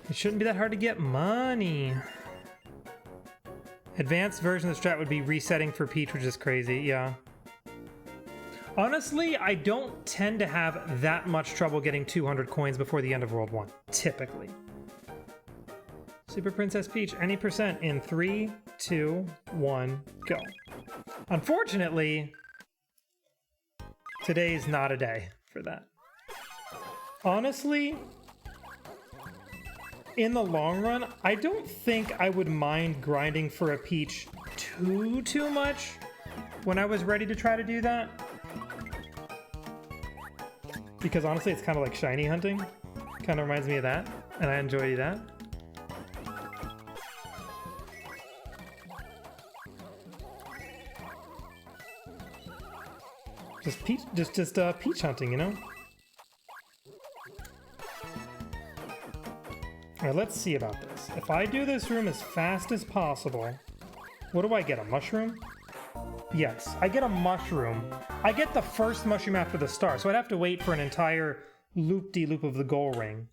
It shouldn't be that hard to get money. Advanced version of the strat would be resetting for Peach, which is crazy, yeah. Honestly, I don't tend to have that much trouble getting 200 coins before the end of World 1, typically. Super Princess Peach, any percent in 3, 2, 1, go. Unfortunately, today's not a day for that. Honestly, in the long run, I don't think I would mind grinding for a Peach too much when I was ready to try to do that. Because honestly, it's kind of like shiny hunting. Kind of reminds me of that, and I enjoy that. Just peach hunting, you know? Alright, let's see about this. If I do this room as fast as possible, what do I get, a mushroom? Yes, I get a mushroom. I get the first mushroom after the star, so I'd have to wait for an entire loop-de-loop of the goal ring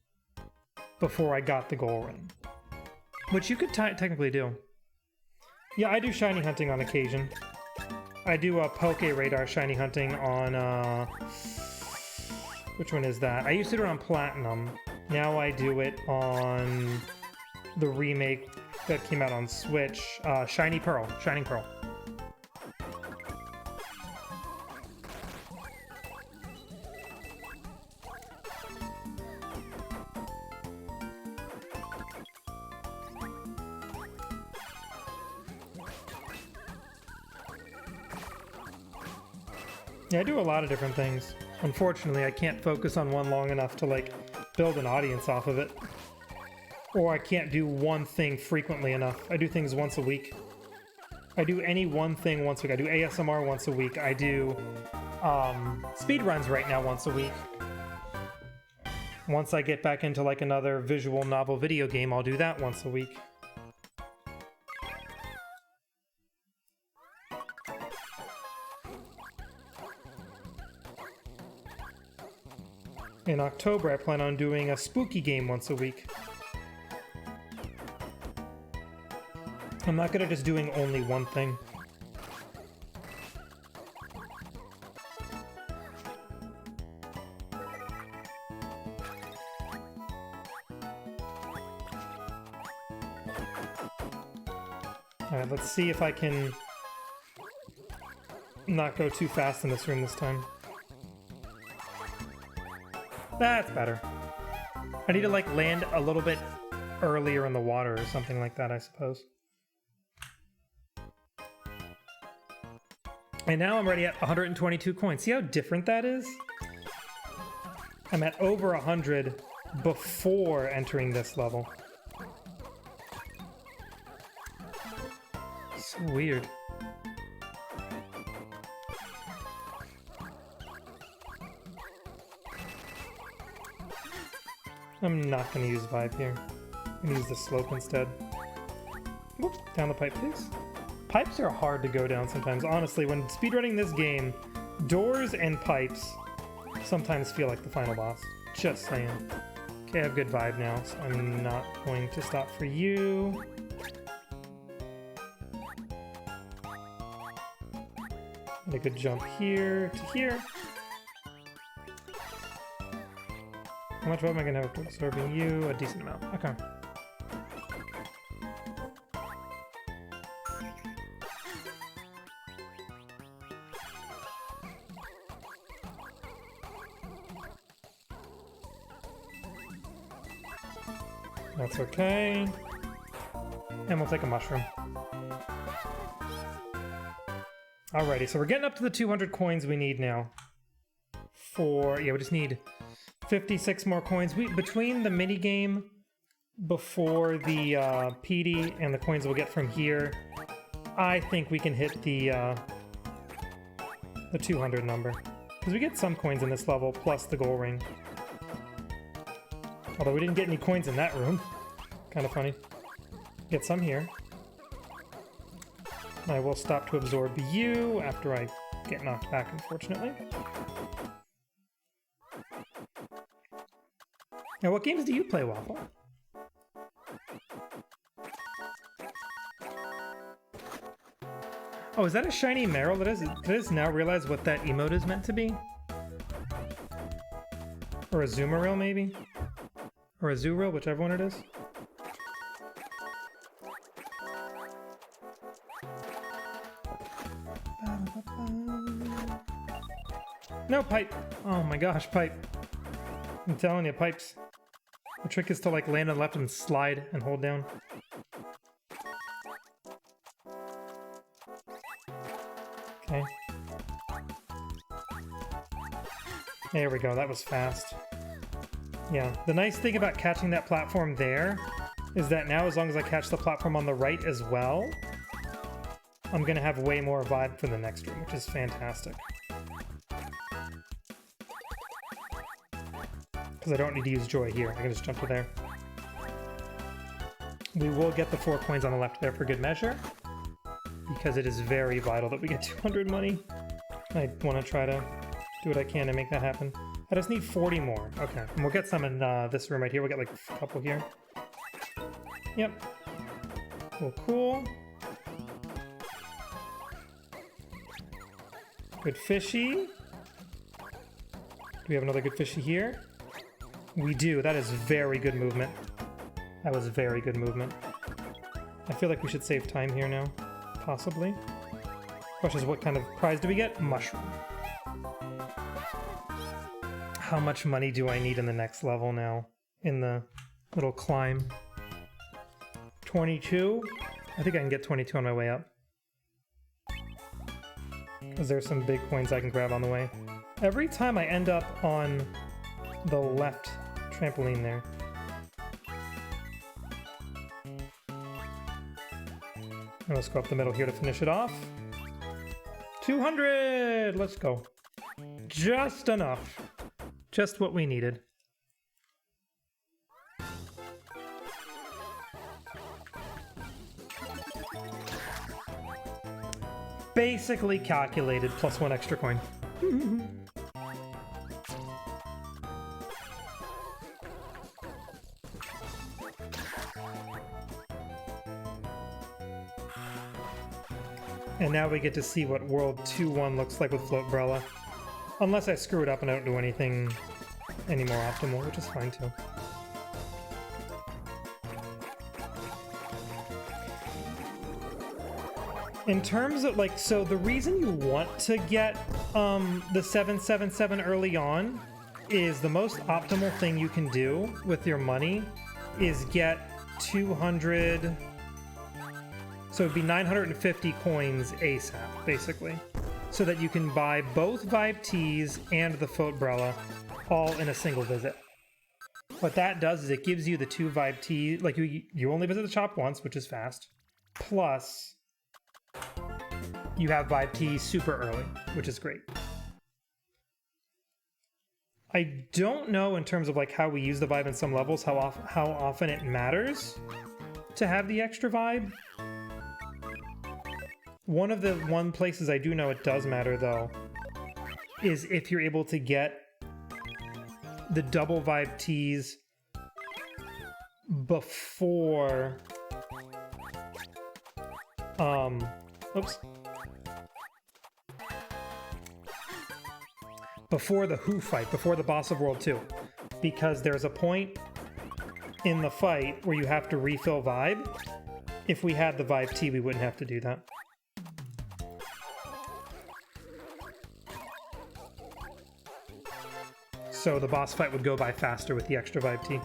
before I got the goal ring. Which you could technically do. Yeah, I do shiny hunting on occasion. I do a Poke Radar shiny hunting on, which one is that? I used to do it on Platinum. Now I do it on the remake that came out on Switch, Shining Pearl. Yeah, I do a lot of different things. Unfortunately, I can't focus on one long enough to, like, build an audience off of it. Or I can't do one thing frequently enough. I do things once a week. I do any one thing once a week. I do ASMR once a week. I do speedruns right now once a week. Once I get back into, like, another visual novel video game, I'll do that once a week. In October, I plan on doing a spooky game once a week. I'm not good at just doing only one thing. Alright, let's see if I can not go too fast in this room this time. That's better. I need to, like, land a little bit earlier in the water or something like that, I suppose. And now I'm already at 122 coins. See how different that is? I'm at over 100 before entering this level. So weird. I'm not going to use Vibe here. I'm going to use the slope instead. Whoops, down the pipe, please. Pipes are hard to go down sometimes. Honestly, when speedrunning this game, doors and pipes sometimes feel like the final boss. Just saying. Okay, I have good vibe now, so I'm not going to stop for you. And I could jump here to here. How much am I going to have to absorbing you? A decent amount. Okay. That's okay. And we'll take a mushroom. Alrighty, so we're getting up to the 200 coins we need now. Yeah, we just need 56 more coins. Between the mini game before the PD and the coins we'll get from here, I think we can hit the 200 number. Because we get some coins in this level, plus the goal ring. Although we didn't get any coins in that room. Kind of funny. Get some here. I will stop to absorb you after I get knocked back, unfortunately. Now, what games do you play, Waffle? Oh, is that a shiny Meryl? Did I just now realize what that emote is meant to be? Or a Zoomeril, maybe? Or a Zooril, whichever one it is. No, pipe! Oh my gosh, pipe. I'm telling you, pipes. The trick is to like land on the left and slide and hold down. Okay. There we go, that was fast. Yeah, the nice thing about catching that platform there is that now as long as I catch the platform on the right as well, I'm gonna have way more vibe for the next room, which is fantastic. Because I don't need to use Joy here, I can just jump to there. We will get the 4 coins on the left there for good measure, because it is very vital that we get 200 money. I want to try to do what I can to make that happen. I just need 40 more. Okay, and we'll get some in this room right here. We'll get like a couple here. Yep. Cool, cool. Good fishy. Do we have another good fishy here? We do. That is very good movement. That was very good movement. I feel like we should save time here now. Possibly. Question is, what kind of prize do we get? Mushroom. How much money do I need in the next level now? In the little climb? 22? I think I can get 22 on my way up. Because there's some big coins I can grab on the way. Every time I end up on the left trampoline there. And let's go up the middle here to finish it off. 200! Let's go. Just enough. Just what we needed. Basically calculated, plus 1 extra coin. And now we get to see what World 2-1 looks like with Floatbrella. Unless I screw it up and I don't do anything any more optimal, which is fine too. In terms of like, so the reason you want to get the 777 early on is the most optimal thing you can do with your money is get 200, so it'd be 950 coins ASAP, basically. So that you can buy both Vibe Teas and the Floatbrella all in a single visit. What that does is it gives you the 2 Vibe Teas, like you only visit the shop once, which is fast, plus you have Vibe Teas super early, which is great. I don't know in terms of like how we use the vibe in some levels, how often it matters to have the extra vibe. One of the places I do know it does matter though is if you're able to get the double Vibe Teas before before the Who fight, before the boss of World 2. Because there's a point in the fight where you have to refill vibe. If we had the Vibe Tea, we wouldn't have to do that. So the boss fight would go by faster with the extra Vibe Tea.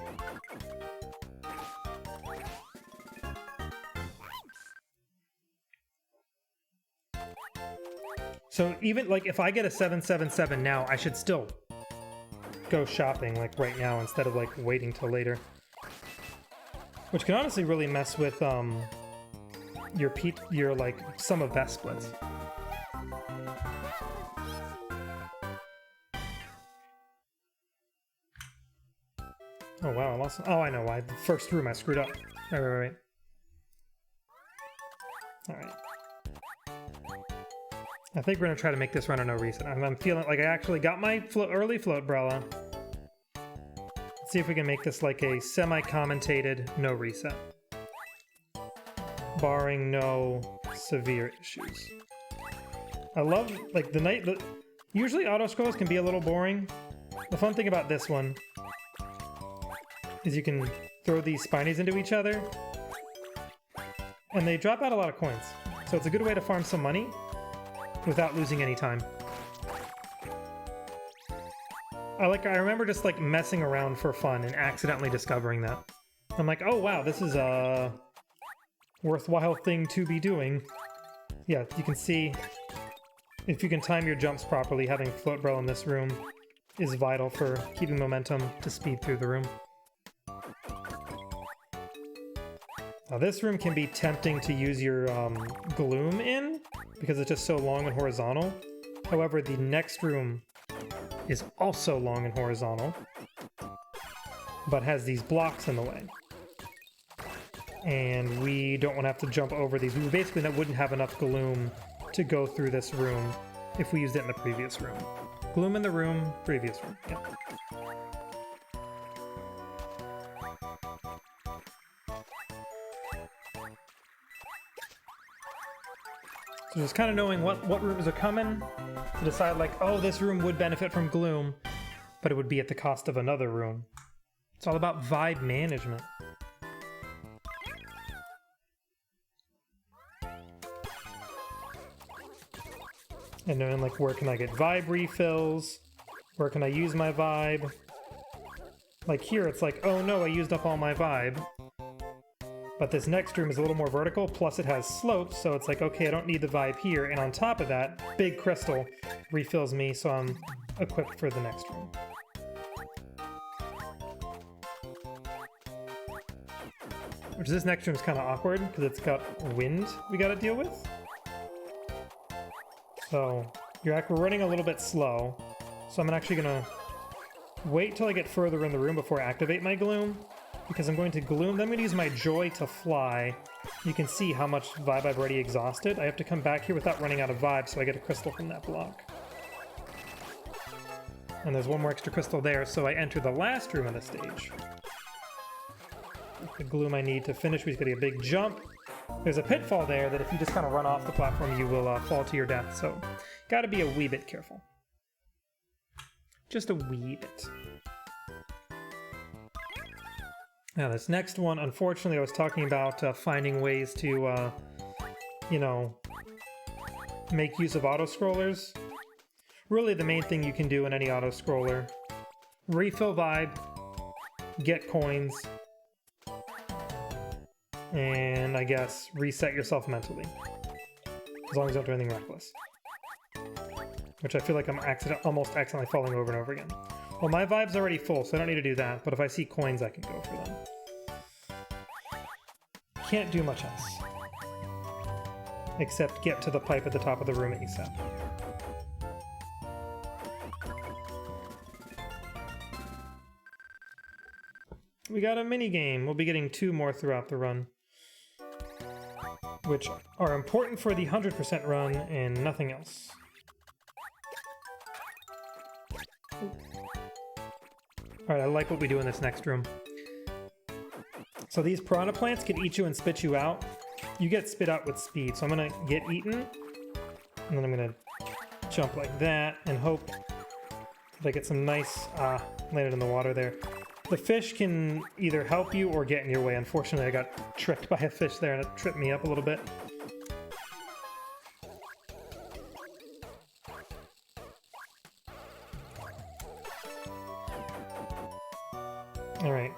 So even like if I get a 777 now, I should still go shopping like right now instead of like waiting till later. Which can honestly really mess with your like sum of best splits. Oh wow, I lost. Oh, I know why. The first room I screwed up. Right. Alright. I think we're gonna try to make this run a no reset. I'm feeling like I actually got my early Floatbrella. Let's see if we can make this like a semi-commentated no reset. Barring no severe issues. I love, like, usually auto-scrolls can be a little boring. The fun thing about this one is you can throw these spinies into each other, and they drop out a lot of coins. So it's a good way to farm some money without losing any time. I remember just like messing around for fun and accidentally discovering that. I'm like, oh wow, this is a worthwhile thing to be doing. Yeah, you can see if you can time your jumps properly, having Float Bro in this room is vital for keeping momentum to speed through the room. Now this room can be tempting to use your Gloom in, because it's just so long and horizontal. However, the next room is also long and horizontal, but has these blocks in the way. And we don't want to have to jump over these. We basically wouldn't have enough Gloom to go through this room if we used it in the previous room. Gloom in the room, previous room. Yeah. So just kind of knowing what rooms are coming to decide like, oh, this room would benefit from Gloom, but it would be at the cost of another room. It's all about vibe management. And knowing like, where can I get vibe refills? Where can I use my vibe? Like here, it's like, oh no, I used up all my vibe. But this next room is a little more vertical, plus it has slopes, so it's like, okay, I don't need the vibe here. And on top of that, big crystal refills me, so I'm equipped for the next room. Which this next room is kind of awkward, because it's got wind we gotta deal with. So we're running a little bit slow, so I'm actually gonna wait till I get further in the room before I activate my Gloom, because I'm going to Gloom, then I'm going to use my Joy to fly. You can see how much vibe I've already exhausted. I have to come back here without running out of vibe, so I get a crystal from that block. And there's one more extra crystal there, so I enter the last room of the stage. The Gloom I need to finish, we've got to get a big jump. There's a pitfall there that if you just kind of run off the platform, you will fall to your death, so gotta be a wee bit careful. Just a wee bit. Now this next one, unfortunately, I was talking about finding ways to, you know, make use of auto-scrollers. Really the main thing you can do in any auto-scroller. Refill vibe, get coins, and I guess reset yourself mentally. As long as you don't do anything reckless. Which I feel like I'm almost accidentally falling over and over again. Well, my vibe's already full, so I don't need to do that, but if I see coins, I can go for them. Can't do much else. Except get to the pipe at the top of the room ASAP. We got a mini game. We'll be getting 2 more throughout the run, which are important for the 100% run and nothing else. Alright, I like what we do in this next room. So these piranha plants can eat you and spit you out. You get spit out with speed, so I'm gonna get eaten, and then I'm gonna jump like that and hope that I get some nice, landed in the water there. The fish can either help you or get in your way. Unfortunately, I got tricked by a fish there and it tripped me up a little bit. Alright.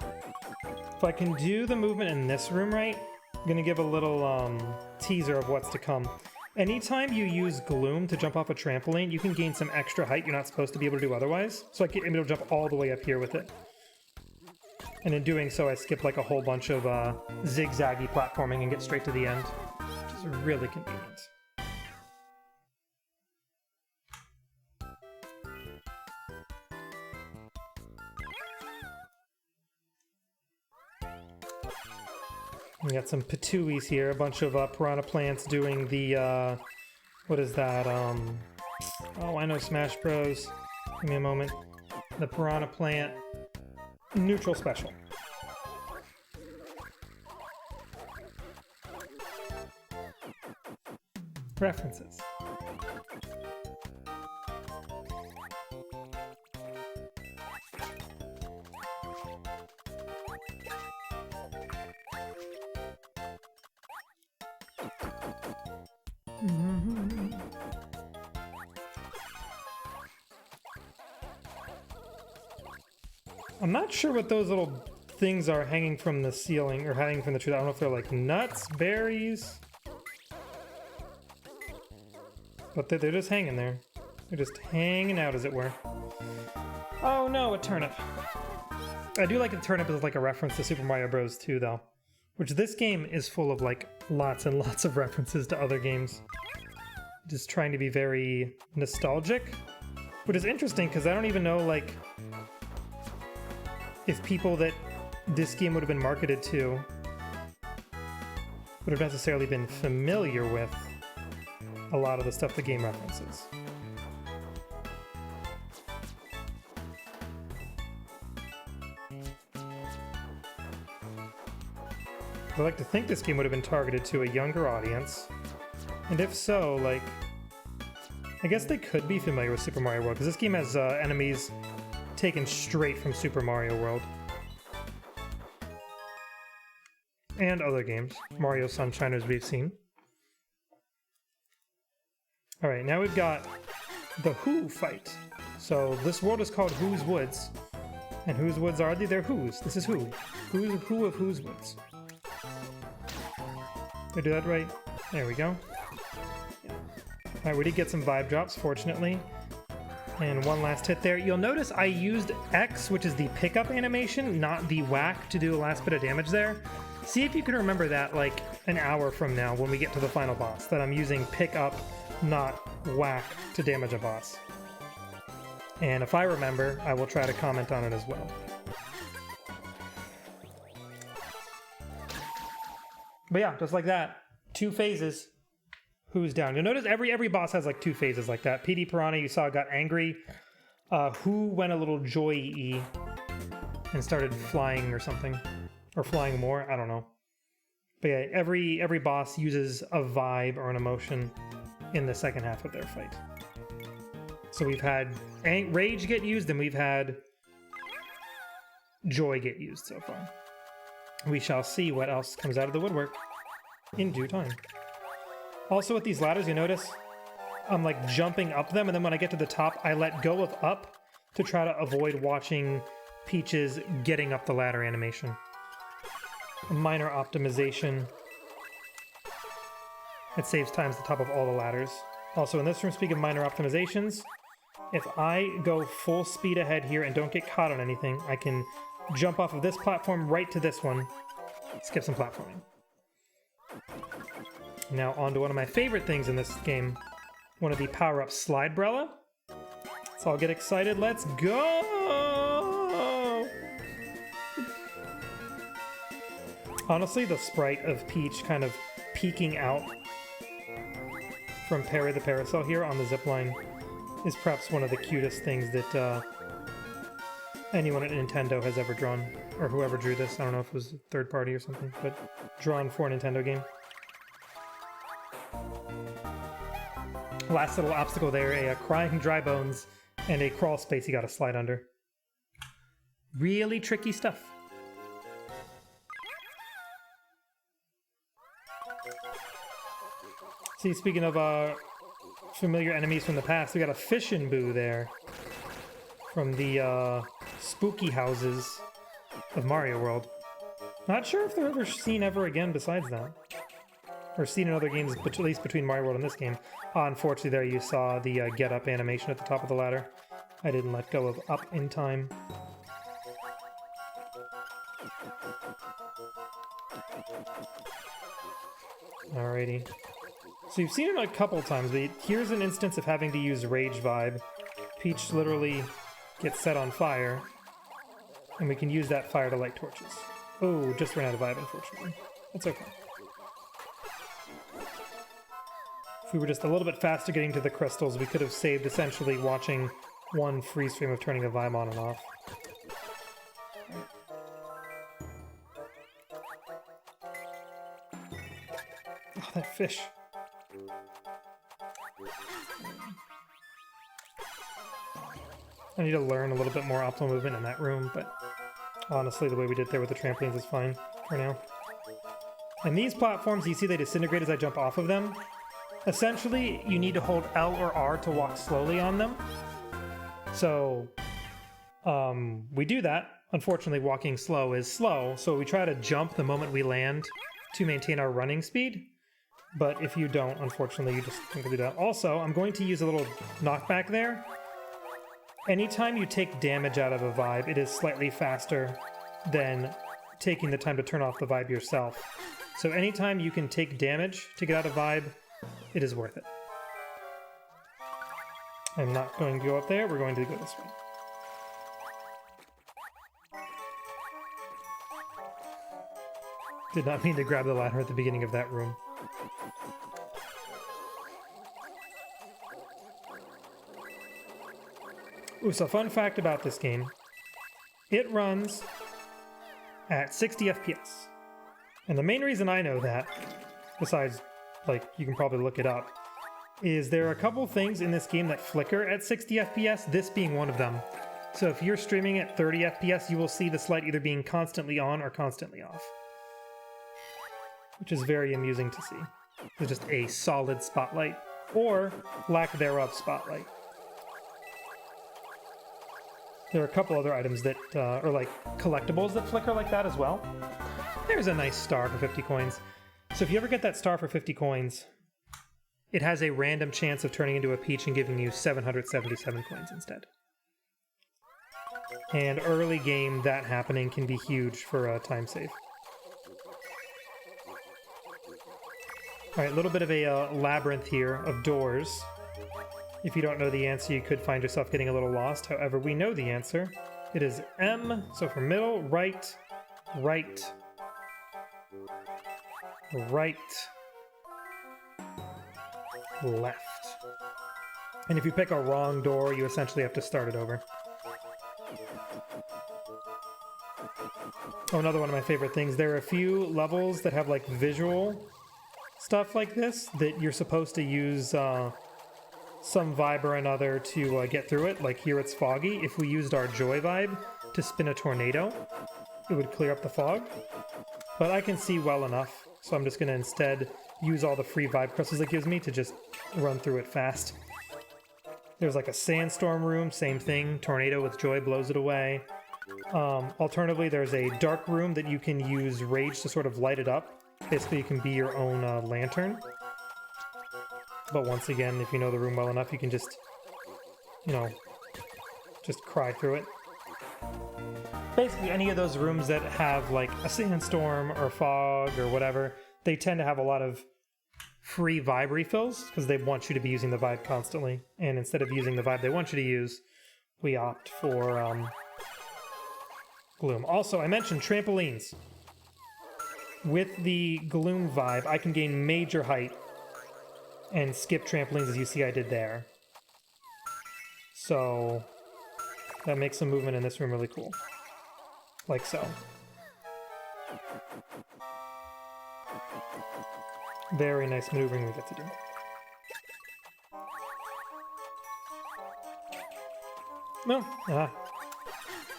If I can do the movement in this room right, I'm going to give a little teaser of what's to come. Anytime you use Gloom to jump off a trampoline, you can gain some extra height you're not supposed to be able to do otherwise. So I can able to jump all the way up here with it. And in doing so, I skip like a whole bunch of zigzaggy platforming and get straight to the end, which is really convenient. We got some patooies here, a bunch of piranha plants doing the, what is that, oh, I know Smash Bros. Give me a moment. The piranha plant neutral special. References. I'm not sure what those little things are hanging from the ceiling or hanging from the tree. I don't know if they're like nuts, berries, but they're just hanging there. They're just hanging out, as it were. Oh no, a turnip. I do like a turnip as like a reference to Super Mario Bros. 2 though, which this game is full of like lots and lots of references to other games. Just trying to be very nostalgic, which is interesting because I don't even know like if people that this game would have been marketed to would have necessarily been familiar with a lot of the stuff the game references. I like to think this game would have been targeted to a younger audience, and if so, like, I guess they could be familiar with Super Mario World, because this game has enemies taken straight from Super Mario World. And other games. Mario Sunshine, as we've seen. Alright, now we've got the Who fight. So this world is called Who's Woods. And whose woods are they? They're Who's. This is Who. Who of Who's Woods. Did I do that right? There we go. Alright, we did get some vibe drops, fortunately. And one last hit there. You'll notice I used X, which is the pickup animation, not the whack, to do the last bit of damage there. See if you can remember that like an hour from now when we get to the final boss, that I'm using pick up, not whack, to damage a boss. And if I remember, I will try to comment on it as well. But yeah, just like that. 2 phases. Who's down? You'll notice every boss has like 2 phases like that. PD Piranha, you saw, got angry. Who went a little joy-y and started flying or something. Or flying more, I don't know. But yeah, every boss uses a vibe or an emotion in the second half of their fight. So we've had rage get used, and we've had joy get used so far. We shall see what else comes out of the woodwork in due time. Also with these ladders, you notice I'm like jumping up them, and then when I get to the top, I let go of up to try to avoid watching Peach's getting up the ladder animation. A minor optimization. It saves time at the top of all the ladders. Also in this room, speaking of minor optimizations, if I go full speed ahead here and don't get caught on anything, I can jump off of this platform right to this one, skip some platforming. Now on to one of my favorite things in this game, one of the power-ups, Slidebrella. So I'll get excited, let's go! Honestly, the sprite of Peach kind of peeking out from Perry the Parasol here on the zipline is perhaps one of the cutest things that anyone at Nintendo has ever drawn, or whoever drew this. I don't know if it was a third party or something, but drawn for a Nintendo game. Last little obstacle there, a crying dry bones and a crawl space you gotta slide under. Really tricky stuff. See, speaking of familiar enemies from the past, we got a Fishin' Boo there from the spooky houses of Mario World. Not sure if they're ever seen ever again besides that. Or seen in other games, but at least between Mario World and this game. Unfortunately, there you saw the get up animation at the top of the ladder. I didn't let go of up in time. Alrighty. So you've seen it a couple times, but here's an instance of having to use Rage Vibe. Peach literally gets set on fire, and we can use that fire to light torches. Oh, just ran out of vibe, unfortunately. That's okay. If we were just a little bit faster getting to the crystals, we could have saved essentially watching one freeze frame of turning a vibe on and off. Oh, that fish. I need to learn a little bit more optimal movement in that room, but honestly, the way we did there with the trampolines is fine for now. And these platforms, you see they disintegrate as I jump off of them. Essentially, you need to hold L or R to walk slowly on them. So we do that. Unfortunately, walking slow is slow, so we try to jump the moment we land to maintain our running speed. But if you don't, unfortunately, you just can't do that. Also, I'm going to use a little knockback there. Anytime you take damage out of a vibe, it is slightly faster than taking the time to turn off the vibe yourself. So anytime you can take damage to get out of vibe, it is worth it. I'm not going to go up there, we're going to go this way. Did not mean to grab the ladder at the beginning of that room. Ooh, so fun fact about this game. It runs at 60 FPS. And the main reason I know that, besides, like, you can probably look it up, is there are a couple things in this game that flicker at 60 FPS, this being one of them. So if you're streaming at 30 FPS, you will see the light either being constantly on or constantly off. Which is very amusing to see. It's just a solid spotlight, or lack thereof spotlight. There are a couple other items that are like collectibles that flicker like that as well. There's a nice star for 50 coins. So if you ever get that star for 50 coins, it has a random chance of turning into a peach and giving you 777 coins instead. And early game, that happening can be huge for a time save. Alright, a little bit of a labyrinth here of doors. If you don't know the answer, you could find yourself getting a little lost. However, we know the answer. It is M, so for middle, right, right, right, left. And if you pick a wrong door, you essentially have to start it over. Oh, another one of my favorite things. There are a few levels that have like visual stuff like this that you're supposed to use some vibe or another to get through it. Like here it's foggy. If we used our joy vibe to spin a tornado, it would clear up the fog. But I can see well enough, so I'm just going to instead use all the free vibe crystals it gives me to just run through it fast. There's like a sandstorm room, same thing. Tornado with joy blows it away. Alternatively, there's a dark room that you can use rage to sort of light it up. Basically, you can be your own lantern. But once again, if you know the room well enough, you can just, you know, just cry through it. Basically, any of those rooms that have like a sandstorm or fog or whatever, they tend to have a lot of free vibe refills because they want you to be using the vibe constantly. And instead of using the vibe they want you to use, we opt for Gloom. Also, I mentioned trampolines. With the Gloom vibe, I can gain major height and skip trampolines, as you see I did there. So that makes some movement in this room really cool. Like so. Very nice maneuvering we get to do. No,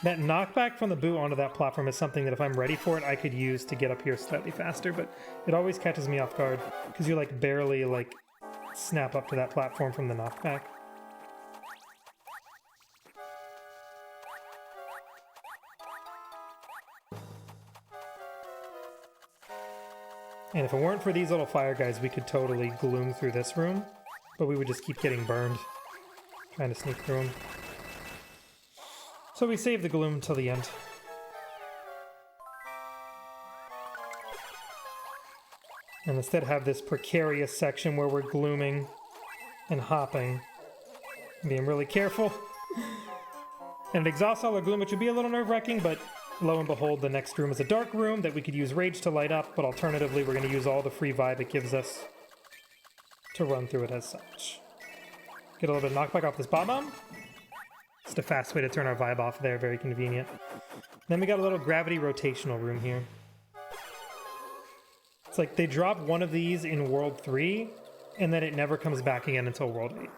that knockback from the boo onto that platform is something that if I'm ready for it, I could use to get up here slightly faster, but it always catches me off guard because you like barely like snap up to that platform from the knockback. And if it weren't for these little fire guys, we could totally gloom through this room, but we would just keep getting burned trying to sneak through them. So we save the gloom till the end. And instead have this precarious section where we're glooming and hopping, being really careful. And it exhausts all our gloom, which would be a little nerve-wracking, but lo and behold, the next room is a dark room that we could use rage to light up, but alternatively we're going to use all the free vibe it gives us to run through it as such. Get a little bit of knockback off this bomb. Just a fast way to turn our vibe off there, very convenient. Then we got a little gravity rotational room here. It's like they drop one of these in World 3, and then it never comes back again until World 8.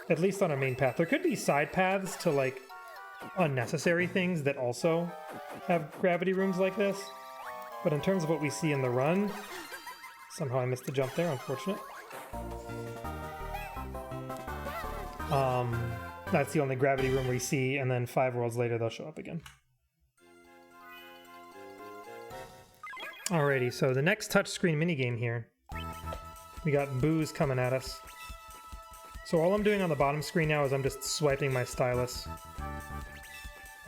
At least on our main path. There could be side paths to, like, unnecessary things that also have gravity rooms like this. But in terms of what we see in the run, Somehow I missed the jump there, unfortunate. That's the only gravity room we see, and then 5 worlds later they'll show up again. Alrighty, so the next touchscreen minigame here. We got boos coming at us. So all I'm doing on the bottom screen now is I'm just swiping my stylus.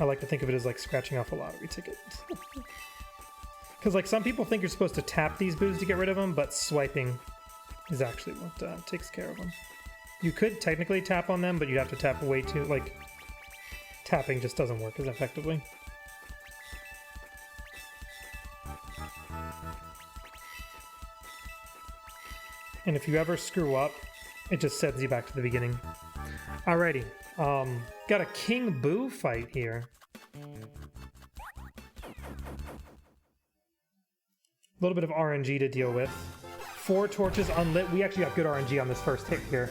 I like to think of it as like scratching off a lottery ticket. Because like some people think you're supposed to tap these boos to get rid of them, but swiping is actually what takes care of them. You could technically tap on them, but you'd have to tap way too, like, tapping just doesn't work as effectively. And if you ever screw up, it just sends you back to the beginning. Alrighty, got a King Boo fight here. A little bit of RNG to deal with. 4 torches unlit. We actually got good RNG on this first hit here.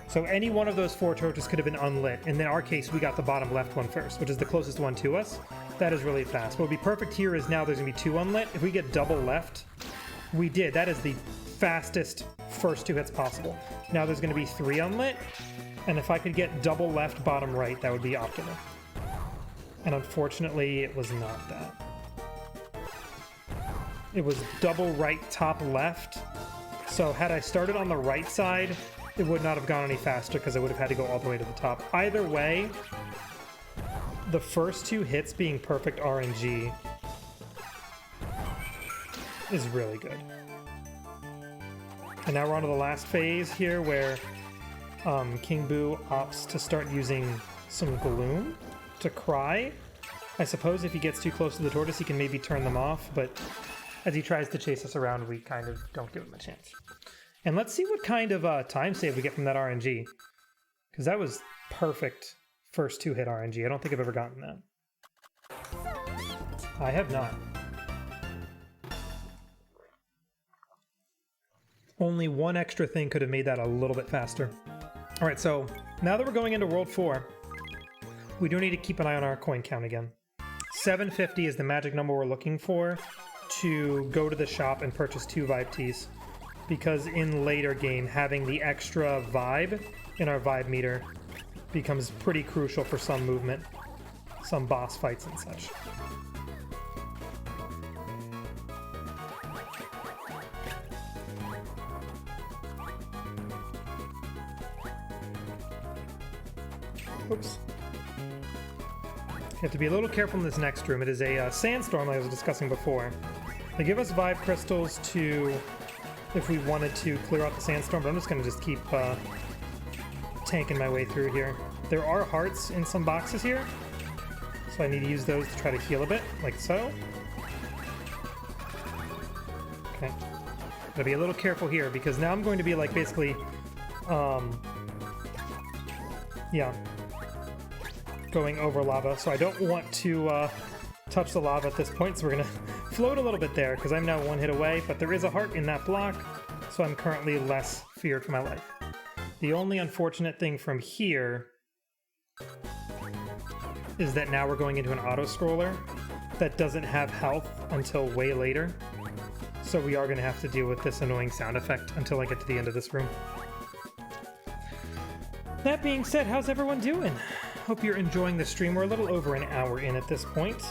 So any one of those 4 torches could have been unlit. And in our case, we got the bottom left one first, which is the closest one to us. That is really fast. What would be perfect here is now there's going to be 2 unlit. If we get double left, we did. That is the fastest first 2 hits possible. Now there's going to be 3 unlit. And if I could get double left, bottom right, that would be optimal. And unfortunately, it was not that. It was double right, top left. So had I started on the right side, it would not have gone any faster because I would have had to go all the way to the top. Either way, the first 2 hits being perfect RNG is really good. And now we're on to the last phase here where King Boo opts to start using some gloom to cry. I suppose if he gets too close to the tortoise, he can maybe turn them off, but as he tries to chase us around, we kind of don't give him a chance. And let's see what kind of time save we get from that RNG. Because that was perfect first 2 hit RNG. I don't think I've ever gotten that. I have not. Only one extra thing could have made that a little bit faster. Alright, so now that we're going into World 4, we do need to keep an eye on our coin count again. 750 is the magic number we're looking for to go to the shop and purchase 2 Vibe Teas. Because in later game, having the extra vibe in our vibe meter becomes pretty crucial for some movement, some boss fights and such. Oops. You have to be a little careful in this next room. It is a sandstorm, like I was discussing before. They give us vibe crystals to, if we wanted to clear out the sandstorm, but I'm just going to keep tanking my way through here. There are hearts in some boxes here, so I need to use those to try to heal a bit, like so. Okay. Gotta be a little careful here, because now I'm going to be like basically, yeah, going over lava, so I don't want to touch the lava at this point, so we're gonna float a little bit there, because I'm now 1 hit away, but there is a heart in that block, so I'm currently less feared for my life. The only unfortunate thing from here is that now we're going into an auto-scroller that doesn't have health until way later, so we are going to have to deal with this annoying sound effect until I get to the end of this room. That being said, how's everyone doing? Hope you're enjoying the stream. We're a little over an hour in at this point.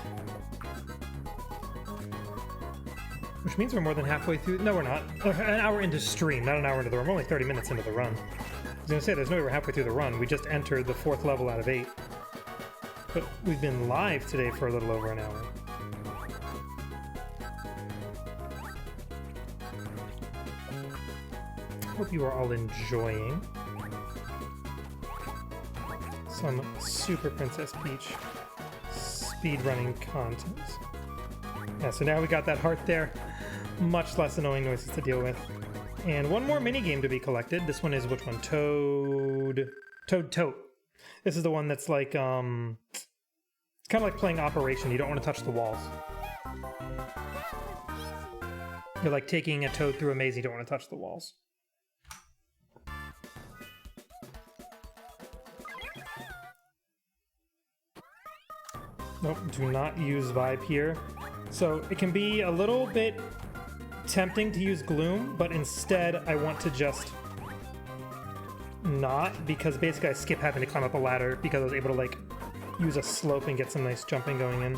Which means we're more than halfway through. No, we're not. An hour into stream, not an hour into the run. We're only 30 minutes into the run. I was going to say, there's no way we're halfway through the run. We just entered the 4th level out of 8. But we've been live today for a little over an hour. Hope you are all enjoying some Super Princess Peach speedrunning content. Yeah, so now we got that heart there. Much less annoying noises to deal with. And one more minigame to be collected. This one is which one? Toad Tote. This is the one that's like, it's kind of like playing Operation. You don't want to touch the walls. You're like taking a toad through a maze. You don't want to touch the walls. Nope, do not use vibe here. So it can be a little bit tempting to use Gloom, but instead I want to just not, because basically I skip having to climb up a ladder because I was able to like use a slope and get some nice jumping going in.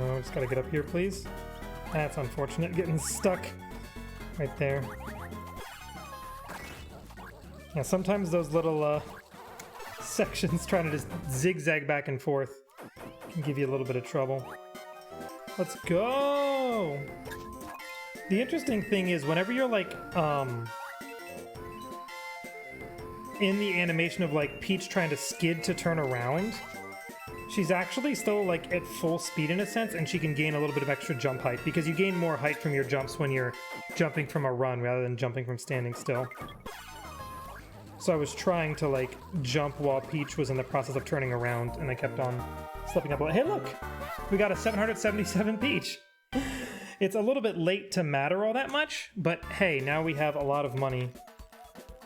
Oh, just gotta get up here, please. That's unfortunate, getting stuck right there. Yeah, sometimes those little sections trying to just zigzag back and forth can give you a little bit of trouble. Let's go! The interesting thing is whenever you're like, in the animation of like Peach trying to skid to turn around, she's actually still like at full speed in a sense, and she can gain a little bit of extra jump height because you gain more height from your jumps when you're jumping from a run rather than jumping from standing still. So I was trying to like jump while Peach was in the process of turning around, and I kept on slipping up. Hey look! We got a 777 Peach! It's a little bit late to matter all that much, but hey, now we have a lot of money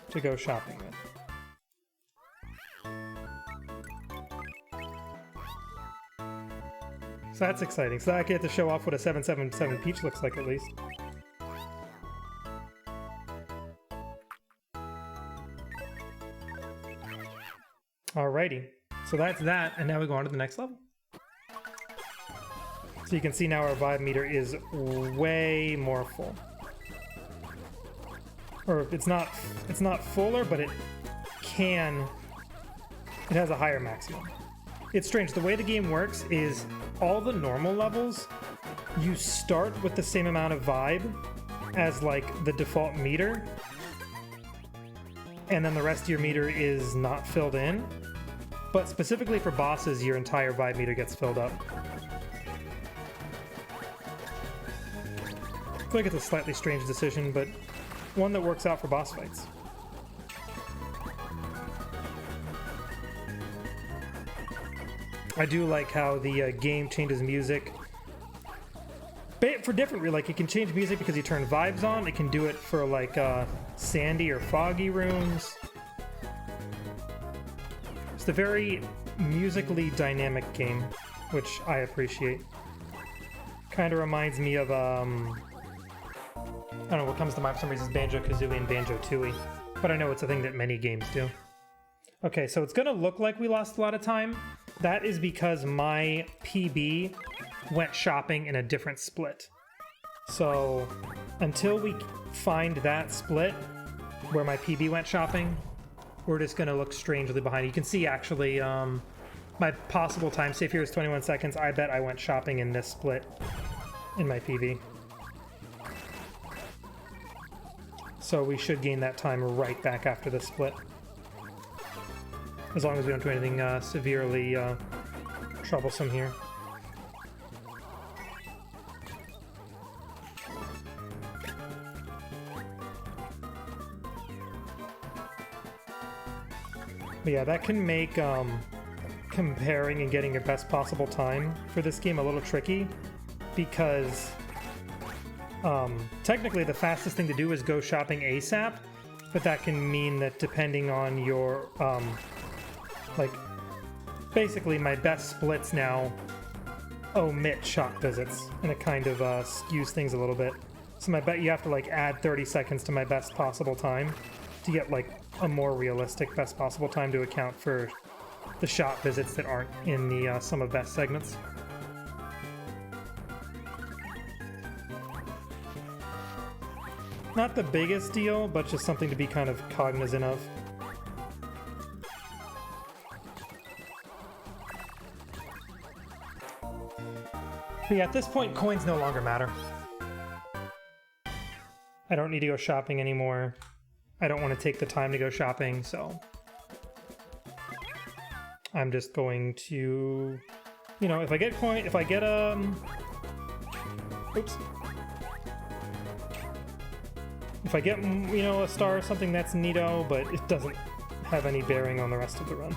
to go shopping with. So that's exciting. So I get to show off what a 777 Peach looks like at least. Alrighty. So that's that, and now we go on to the next level. So you can see now our vibe meter is way more full. Or it's not fuller, but it has a higher maximum. It's strange. The way the game works is all the normal levels, you start with the same amount of vibe as like the default meter, and then the rest of your meter is not filled in. But specifically for bosses, your entire vibe meter gets filled up. I feel like it's a slightly strange decision, but one that works out for boss fights. I do like how the game changes music for different, like it can change music because you turn vibes on. It can do it for like sandy or foggy rooms. It's a very musically dynamic game, which I appreciate. Kind of reminds me of I don't know what comes to mind for some reason is Banjo-Kazooie and Banjo-Tooie, but I know it's a thing that many games do. Okay, so it's gonna look like we lost a lot of time. That is because my PB went shopping in a different split. So until we find that split where my PB went shopping, we're just gonna look strangely behind. You can see actually my possible time save here is 21 seconds. I bet I went shopping in this split in my PB. So we should gain that time right back after the split. As long as we don't do anything severely troublesome here. But yeah, that can make comparing and getting your best possible time for this game a little tricky, because technically the fastest thing to do is go shopping ASAP, but that can mean that depending on your like, basically my best splits now omit shop visits, and it kind of skews things a little bit. So I bet you have to like add 30 seconds to my best possible time to get like a more realistic best possible time to account for the shop visits that aren't in the sum of best segments. Not the biggest deal, but just something to be kind of cognizant of. But yeah, at this point, coins no longer matter. I don't need to go shopping anymore. I don't want to take the time to go shopping, so I'm just going to, you know, if I get oops. If I get, you know, a star or something, that's neato, but it doesn't have any bearing on the rest of the run.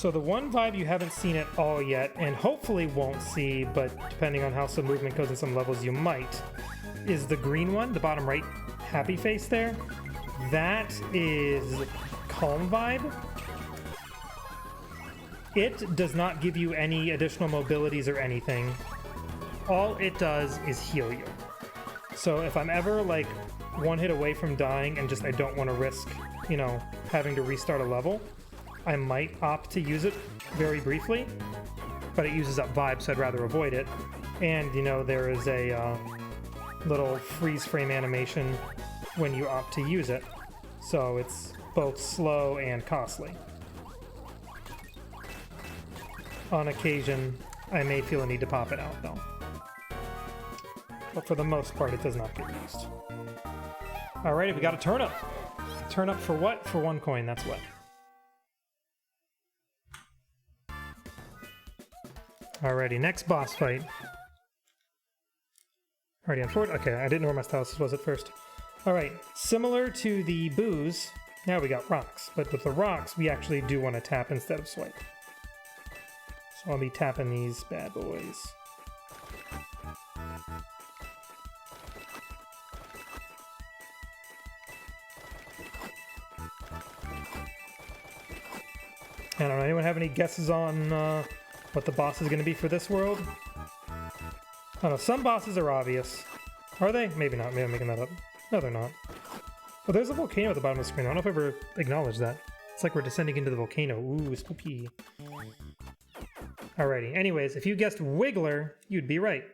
So the one vibe you haven't seen at all yet, and hopefully won't see, but depending on how some movement goes in some levels you might, is the green one, the bottom right happy face there. That is Calm Vibe. It does not give you any additional mobilities or anything. All it does is heal you. So if I'm ever like one hit away from dying and just I don't want to risk, you know, having to restart a level, I might opt to use it very briefly, but it uses up vibe, so I'd rather avoid it. And, you know, there is a little freeze frame animation when you opt to use it, so it's both slow and costly. On occasion, I may feel a need to pop it out, though. But for the most part, it does not get used. Alrighty, we got a turnip. Turnip for what? For 1 coin, that's what. Alrighty, next boss fight. Already unfortunate. Okay, I didn't know where my stylus was at first. Alright, similar to the booze, now we got rocks. But with the rocks, we actually do want to tap instead of swipe. So I'll be tapping these bad boys. I don't know, anyone have any guesses on what the boss is going to be for this world? I don't know, some bosses are obvious. Are they? Maybe not, maybe I'm making that up. No, they're not. Oh, there's a volcano at the bottom of the screen. I don't know if I've ever acknowledged that. It's like we're descending into the volcano. Ooh, spooky. Alrighty, anyways, if you guessed Wiggler, you'd be right.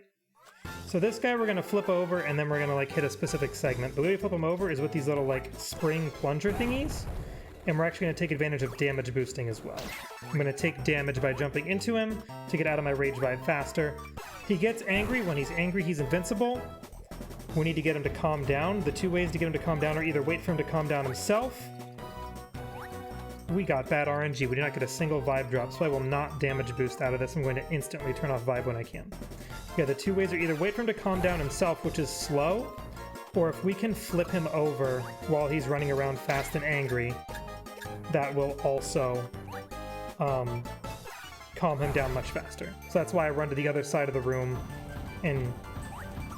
So this guy we're going to flip over and then we're going to like hit a specific segment. The way we flip him over is with these little like spring plunger thingies. And we're actually going to take advantage of damage boosting as well. I'm going to take damage by jumping into him to get out of my rage vibe faster. He gets angry. When he's angry, he's invincible. We need to get him to calm down. The 2 ways to get him to calm down are either wait for him to calm down himself. We got bad RNG. We did not get a single vibe drop, so I will not damage boost out of this. I'm going to instantly turn off vibe when I can. Yeah, the 2 ways are either wait for him to calm down himself, which is slow, or if we can flip him over while he's running around fast and angry, that will also calm him down much faster. So that's why I run to the other side of the room and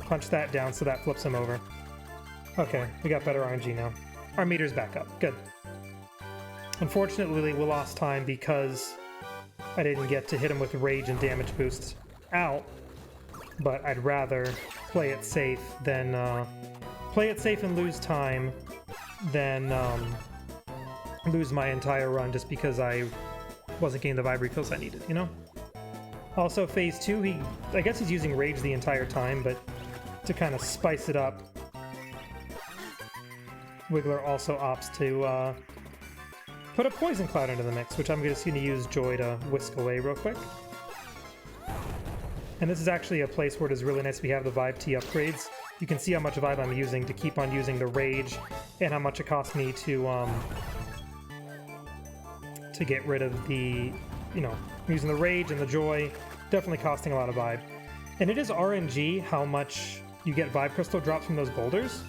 punch that down so that flips him over. Okay, we got better RNG now. Our meter's back up. Good. Unfortunately, we lost time because I didn't get to hit him with rage and damage boosts out, but I'd rather play it safe than play it safe and lose time than lose my entire run just because I wasn't getting the vibe refills I needed, you know? Also, phase 2, I guess he's using rage the entire time, but to kind of spice it up, Wiggler also opts to put a poison cloud into the mix, which I'm just going to use Joy to whisk away real quick. And this is actually a place where it is really nice we have the Vibe T upgrades. You can see how much Vibe I'm using to keep on using the Rage, and how much it costs me to get rid of the, you know, using the Rage and the Joy, definitely costing a lot of Vibe. And it is RNG how much you get Vibe Crystal drops from those boulders,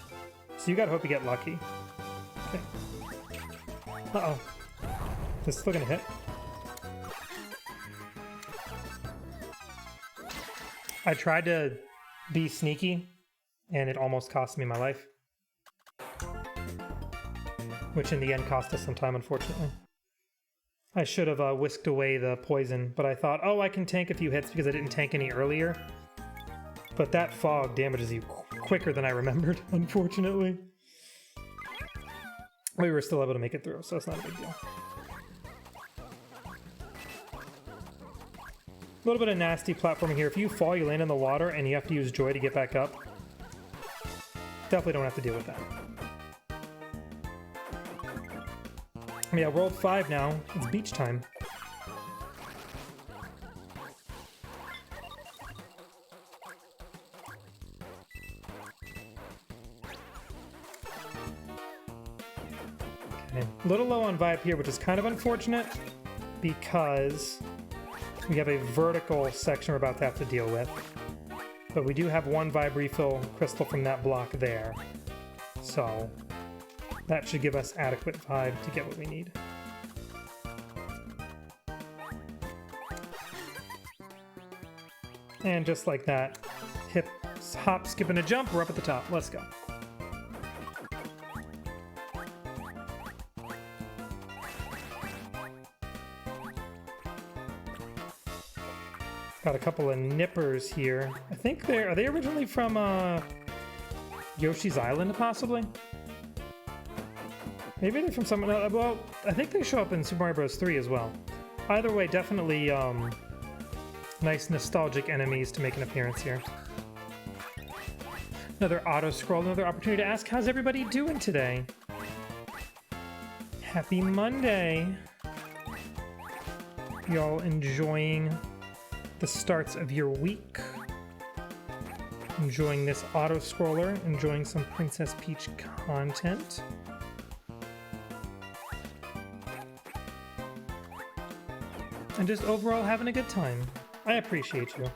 so you gotta hope you get lucky. Okay. Uh-oh. This is still gonna hit. I tried to be sneaky, and it almost cost me my life. Which in the end cost us some time, unfortunately. I should have whisked away the poison, but I thought, oh, I can tank a few hits because I didn't tank any earlier. But that fog damages you quicker than I remembered, unfortunately. We were still able to make it through, so it's not a big deal. A little bit of nasty platforming here. If you fall, you land in the water, and you have to use Joy to get back up. Definitely don't have to deal with that. Yeah, World 5 now. It's beach time. Okay. A little low on vibe here, which is kind of unfortunate because we have a vertical section we're about to have to deal with. But we do have one vibe refill crystal from that block there. So that should give us adequate vibe to get what we need. And just like that, hip, hop, skip, and a jump, we're up at the top. Let's go. Got a couple of nippers here. I think are they originally from Yoshi's Island, possibly? Maybe they're from some, well, I think they show up in Super Mario Bros. 3 as well. Either way, definitely nice nostalgic enemies to make an appearance here. Another auto-scroll, another opportunity to ask, how's everybody doing today? Happy Monday! Y'all enjoying the starts of your week? Enjoying this auto-scroller, enjoying some Princess Peach content. And just overall having a good time. I appreciate you.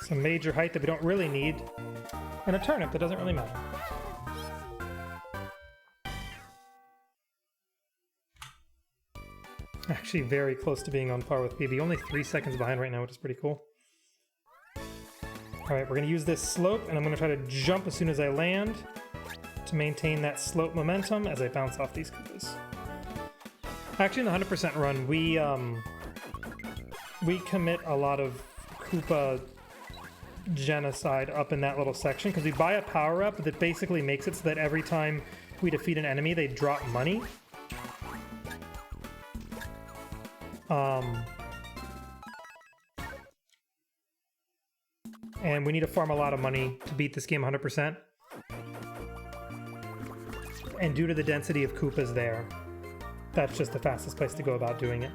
Some major height that we don't really need, and a turnip that doesn't really matter. Actually very close to being on par with BB. Only 3 seconds behind right now, which is pretty cool. Alright, we're going to use this slope, and I'm going to try to jump as soon as I land to maintain that slope momentum as I bounce off these Koopas. Actually, in the 100% run, we commit a lot of Koopa genocide up in that little section, because we buy a power-up that basically makes it so that every time we defeat an enemy, they drop money. And we need to farm a lot of money to beat this game 100%. And due to the density of Koopas there, that's just the fastest place to go about doing it.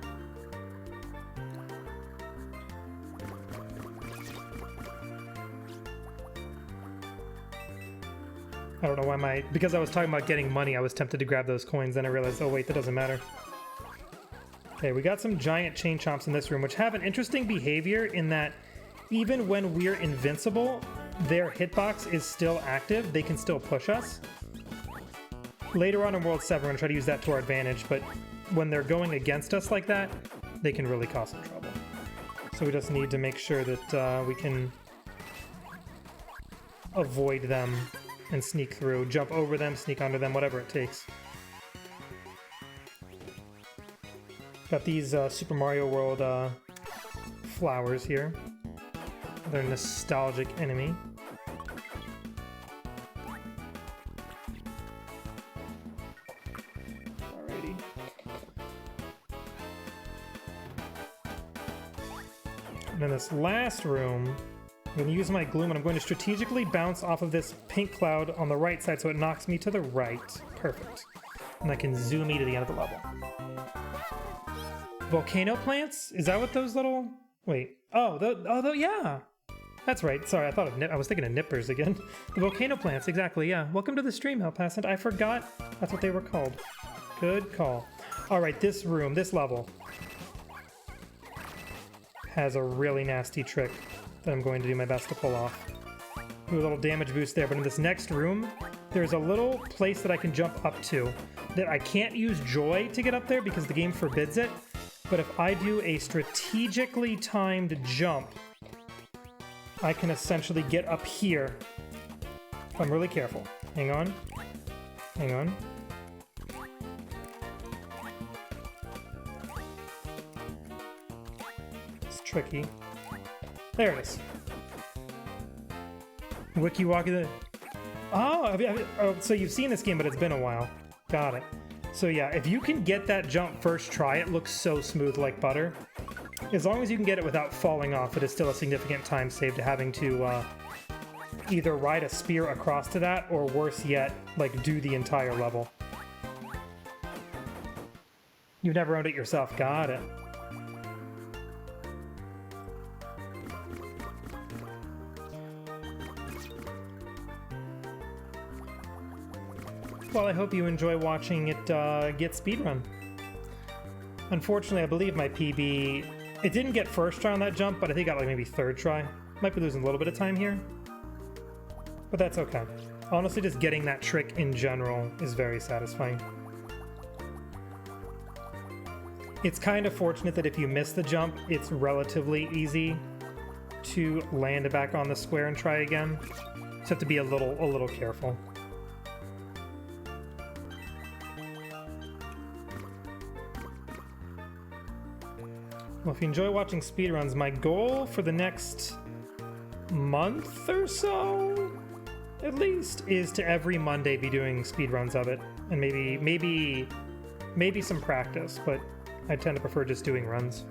I don't know why because I was talking about getting money, I was tempted to grab those coins, then I realized, oh wait, that doesn't matter. Okay, we got some giant chain chomps in this room, which have an interesting behavior in that even when we're invincible, their hitbox is still active. They can still push us. Later on in World 7, we're going to try to use that to our advantage, but when they're going against us like that, they can really cause some trouble. So we just need to make sure that we can avoid them and sneak through, jump over them, sneak under them, whatever it takes. Got these Super Mario World flowers here. They're a nostalgic enemy. Alrighty. And in this last room, I'm going to use my gloom and I'm going to strategically bounce off of this pink cloud on the right side so it knocks me to the right. Perfect. And I can zoom me to the end of the level. Volcano plants? Is that what those little... Wait. Oh, yeah. That's right. Sorry, I was thinking of nippers again. The volcano plants, exactly, yeah. Welcome to the stream, Helpassant. I forgot that's what they were called. Good call. Alright, this room, this level, has a really nasty trick that I'm going to do my best to pull off. Do a little damage boost there, but in this next room, there's a little place that I can jump up to that I can't use Joy to get up there because the game forbids it. But if I do a strategically timed jump, I can essentially get up here if I'm really careful. Hang on. Hang on. It's tricky. There it is. Wiki walkie the... Oh, so you've seen this game, but it's been a while. Got it. So yeah, if you can get that jump first try, it looks so smooth like butter. As long as you can get it without falling off, it is still a significant time saved to having to either ride a spear across to that, or worse yet, like do the entire level. You've never owned it yourself. Got it. Well, I hope you enjoy watching it get speedrun. Unfortunately, I believe my PB... It didn't get first try on that jump, but I think it got like maybe third try. Might be losing a little bit of time here. But that's okay. Honestly, just getting that trick in general is very satisfying. It's kind of fortunate that if you miss the jump, it's relatively easy to land back on the square and try again. Just have to be a little careful. Well, if you enjoy watching speedruns, my goal for the next month or so, at least, is to every Monday be doing speedruns of it. And maybe some practice, but I tend to prefer just doing runs.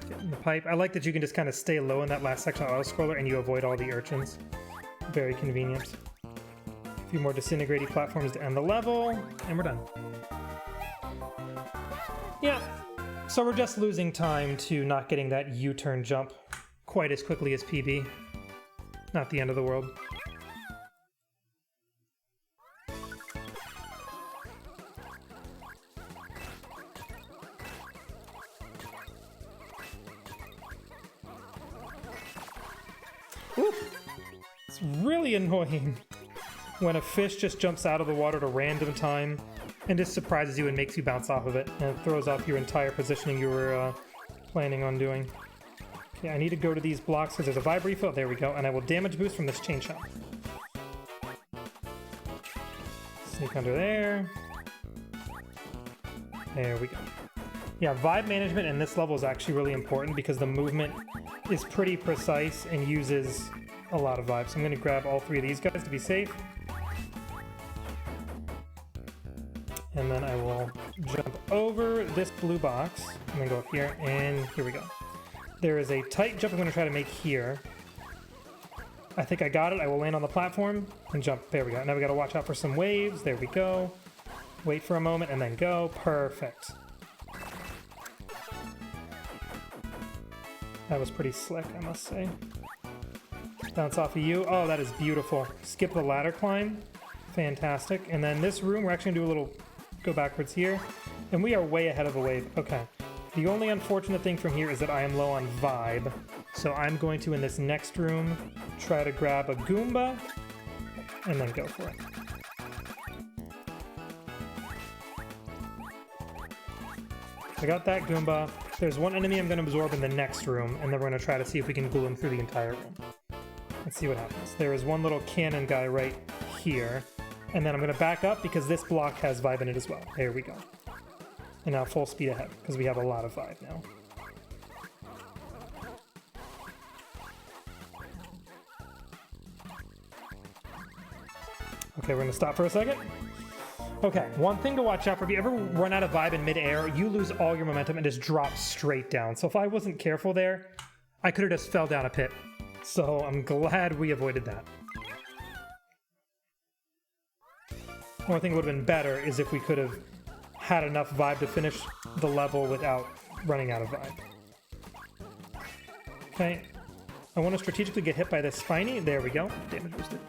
Getting the pipe. I like that you can just kind of stay low in that last section of auto-scroller and you avoid all the urchins. Very convenient. A few more disintegrating platforms to end the level, and we're done. Yeah, so we're just losing time to not getting that U-turn jump quite as quickly as PB. Not the end of the world. Oof. It's really annoying when a fish just jumps out of the water at a random time and just surprises you and makes you bounce off of it, and it throws off your entire positioning you were planning on doing. Okay, I need to go to these blocks because there's a vibe refill. There we go, and I will damage boost from this chain shot. Sneak under there. There we go. Yeah, vibe management in this level is actually really important because the movement is pretty precise and uses a lot of vibes. So I'm going to grab all three of these guys to be safe. And then I will jump over this blue box and then go up here, and here we go. There is a tight jump I'm going to try to make here. I think I got it. I will land on the platform and jump. There we go. Now we got to watch out for some waves. There we go. Wait for a moment and then go. Perfect. That was pretty slick, I must say. Bounce off of you. Oh, that is beautiful. Skip the ladder climb. Fantastic. And then this room, we're actually going to do a little go backwards here. And we are way ahead of a wave. Okay. The only unfortunate thing from here is that I am low on vibe. So I'm going to, in this next room, try to grab a Goomba and then go for it. I got that Goomba. There's one enemy I'm going to absorb in the next room, and then we're going to try to see if we can glue him through the entire room. Let's see what happens. There is one little cannon guy right here, and then I'm going to back up because this block has vibe in it as well. There we go. And now full speed ahead, because we have a lot of vibe now. Okay, we're going to stop for a second. Okay, one thing to watch out for, if you ever run out of vibe in midair, you lose all your momentum and just drop straight down. So if I wasn't careful there, I could have just fell down a pit. So I'm glad we avoided that. One thing that would have been better is if we could have had enough vibe to finish the level without running out of vibe. Okay, I want to strategically get hit by this Spiny. There we go. Damage boosted.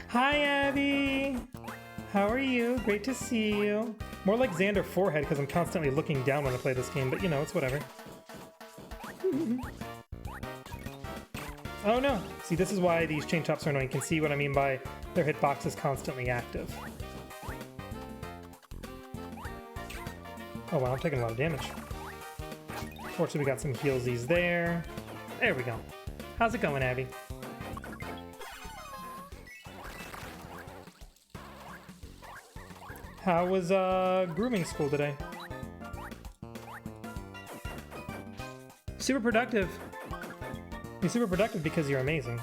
Hi, Abby! How are you? Great to see you. More like Xander Forehead because I'm constantly looking down when I play this game, but you know, it's whatever. Oh no! See, this is why these chain chops are annoying. You can see what I mean by their hitbox is constantly active. Oh wow, I'm taking a lot of damage. Fortunately, we got some healsies there. There we go. How's it going, Abby? How was grooming school today? Super productive. You're super productive because you're amazing.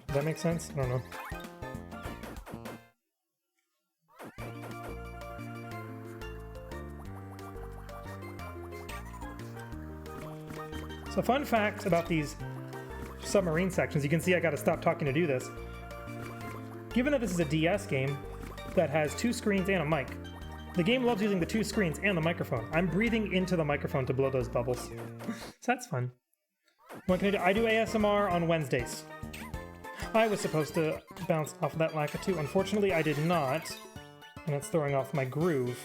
Does that make sense? I don't know. So fun fact about these submarine sections, you can see I gotta stop talking to do this. Given that this is a DS game that has 2 screens and a mic, the game loves using the 2 screens and the microphone. I'm breathing into the microphone to blow those bubbles. So that's fun. What can I do? I do ASMR on Wednesdays. I was supposed to bounce off of that Laka too. Unfortunately, I did not, and it's throwing off my groove.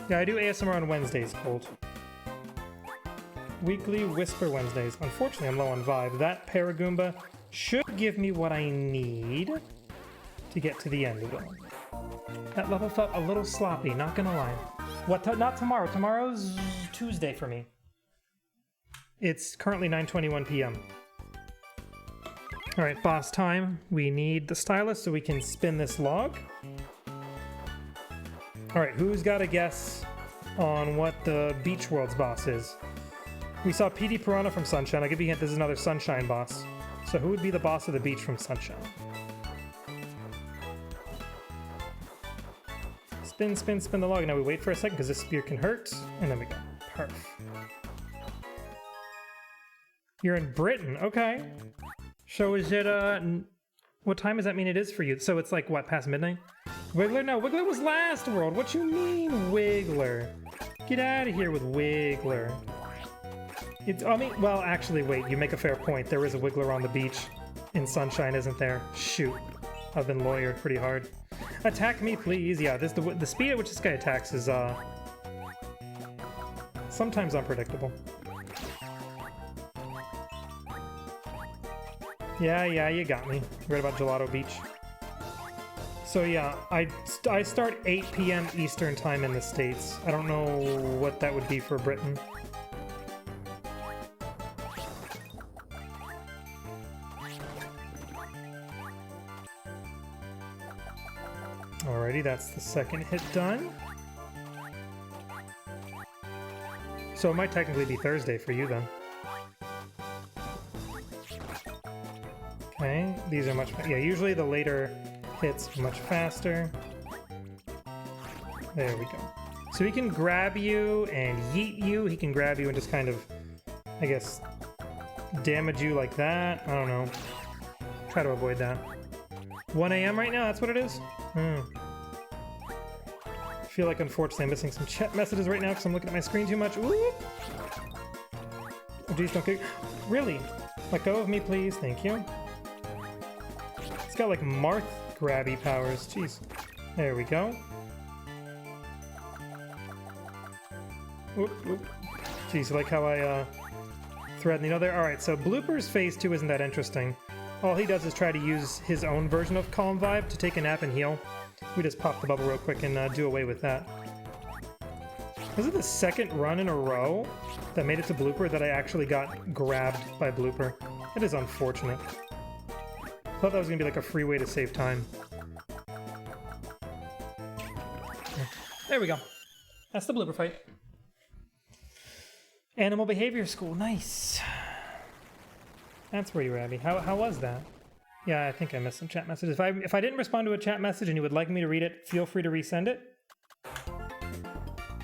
Yeah, I do ASMR on Wednesdays, Cold. Weekly Whisper Wednesdays. Unfortunately, I'm low on vibe. That Paragoomba should give me what I need to get to the end of it. That level felt a little sloppy, not gonna lie. Not tomorrow. Tomorrow's Tuesday for me. It's currently 9:21 p.m. All right, boss time. We need the stylus so we can spin this log. All right, who's got a guess on what the Beach World's boss is? We saw PD Piranha from Sunshine. I'll give you a hint, this is another Sunshine boss. So who would be the boss of the beach from Sunshine? Spin, spin, spin the log. Now we wait for a second because this spear can hurt, and then we go. Perf. You're in Britain, okay. So is it, what time does that mean it is for you? So it's like, what, past midnight? Wiggler? No, Wiggler was last world. What you mean, Wiggler? Get out of here with Wiggler. Well, actually, wait, you make a fair point. There is a Wiggler on the beach in Sunshine, isn't there? Shoot. I've been lawyered pretty hard. Attack me, please. Yeah, the speed at which this guy attacks is, sometimes unpredictable. Yeah, you got me. Right about Gelato Beach. So yeah, I start 8 p.m. Eastern time in the States. I don't know what that would be for Britain. Alrighty, that's the second hit done. So it might technically be Thursday for you then. Okay, these are yeah, usually the later hits are much faster. There we go. So he can grab you and yeet you. He can grab you and just kind of, I guess, damage you like that. I don't know. Try to avoid that. 1 a.m. right now, that's what it is? I feel like, unfortunately, I'm missing some chat messages right now because I'm looking at my screen too much. Whoop. Oh, geez, don't kick. Really? Let go of me, please. Thank you. It's got like Marth grabby powers. Jeez. There we go. Whoop, whoop. Jeez, you like how I thread the needle there? Alright, so Blooper's phase 2 isn't that interesting. All he does is try to use his own version of Calm Vibe to take a nap and heal. We just pop the bubble real quick and do away with that. This is the second run in a row that made it to Blooper that I actually got grabbed by Blooper. That is unfortunate. I thought that was going to be like a free way to save time. There we go. That's the Blooper fight. Animal Behavior School, nice. That's where you were, Abby. How was that? Yeah, I think I missed some chat messages. If I didn't respond to a chat message and you would like me to read it, feel free to resend it.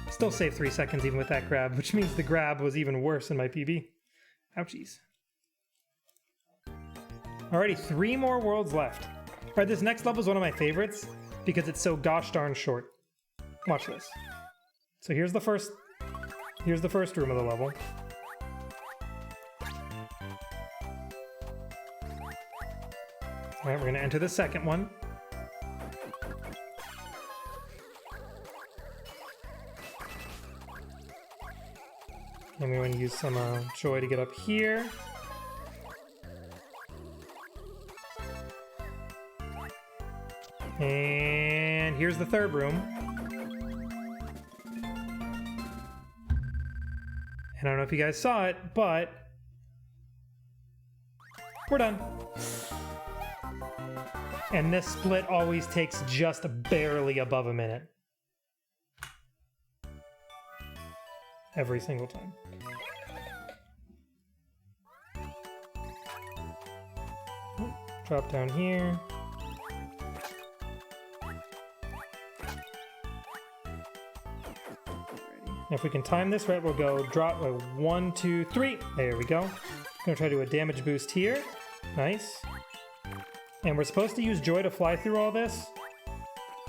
Still saved 3 seconds even with that grab, which means the grab was even worse in my PB. Ouchies. Alrighty, 3 more worlds left. Alright, this next level is one of my favorites because it's so gosh darn short. Watch this. So here's the first room of the level. Alright, we're gonna enter the second one. And we're going to use some joy to get up here. And here's the third room. And I don't know if you guys saw it, but we're done. And this split always takes just barely above a minute. Every single time. Drop down here. If we can time this right, we'll go drop 1, 2, 3. There we go. Gonna try to do a damage boost here. Nice. And we're supposed to use Joy to fly through all this,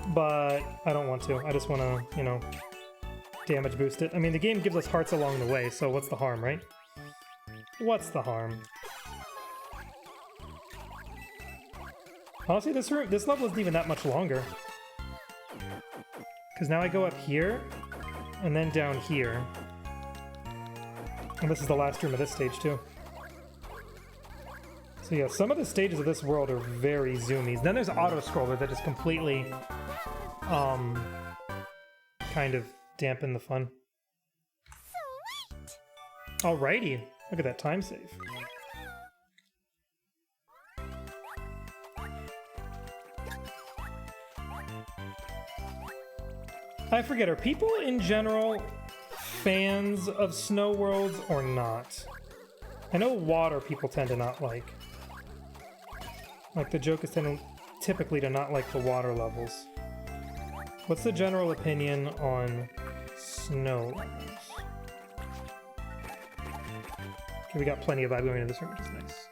but I don't want to. I just want to, you know, damage boost it. I mean, the game gives us hearts along the way, so what's the harm, right? What's the harm? Honestly, this level isn't even that much longer. Because now I go up here, and then down here. And this is the last room of this stage, too. So So yeah, some of the stages of this world are very zoomies. Then there's auto-scroller that just completely, kind of dampen the fun. Sweet. Alrighty, look at that time save. I forget, are people in general fans of snow worlds or not? I know water people tend to not like. Like, the joke is typically to not like the water levels. What's the general opinion on snow levels? Okay, we got plenty of vibe going into this room, which is nice.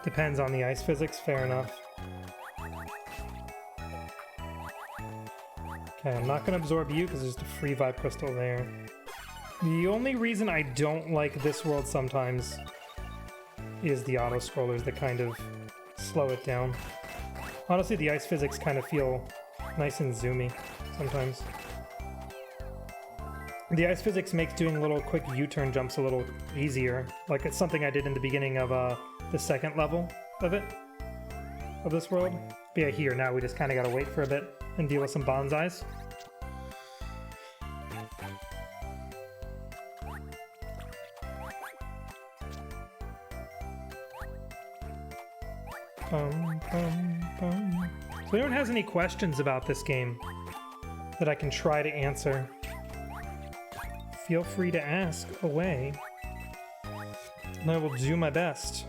Depends on the ice physics, fair enough. Okay, I'm not going to absorb you because there's just a free vibe crystal there. The only reason I don't like this world sometimes is the auto-scrollers that kind of slow it down. Honestly, the ice physics kind of feel nice and zoomy sometimes. The ice physics makes doing little quick U-turn jumps a little easier. Like, it's something I did in the beginning of the second level of it, of this world. But yeah, here, now we just kind of gotta wait for a bit and deal with some bonsais. So if anyone has any questions about this game that I can try to answer, feel free to ask away, and I will do my best.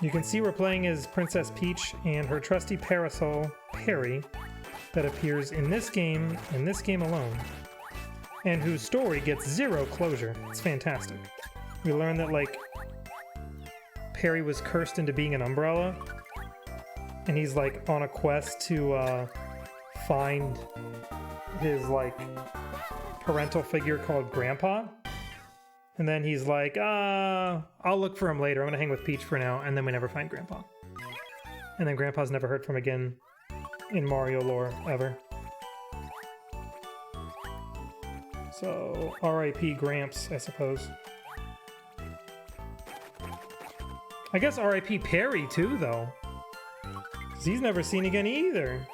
You can see we're playing as Princess Peach and her trusty parasol, Perry, that appears in this game alone, and whose story gets zero closure. It's fantastic. We learn that, like, Perry was cursed into being an umbrella, and he's, like, on a quest to find his, like, parental figure called Grandpa. And then he's like, I'll look for him later. I'm gonna hang with Peach for now. And then we never find Grandpa. And then Grandpa's never heard from again in Mario lore, ever. So, R.I.P. Gramps, I suppose. I guess R.I.P. Perry, too, though. Because he's never seen again either.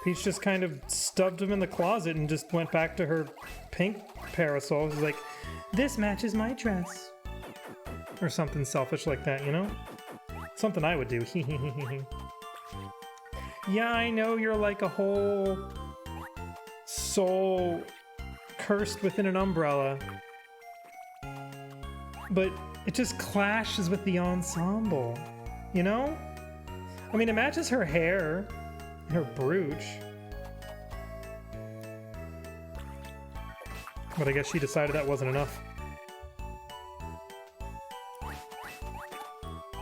Peach just kind of stuffed him in the closet and just went back to her pink parasol. She's like, this matches my dress. Or something selfish like that, you know? Something I would do. Yeah, I know you're like a whole soul cursed within an umbrella. But it just clashes with the ensemble, you know? I mean, it matches her hair, her brooch. But I guess she decided that wasn't enough.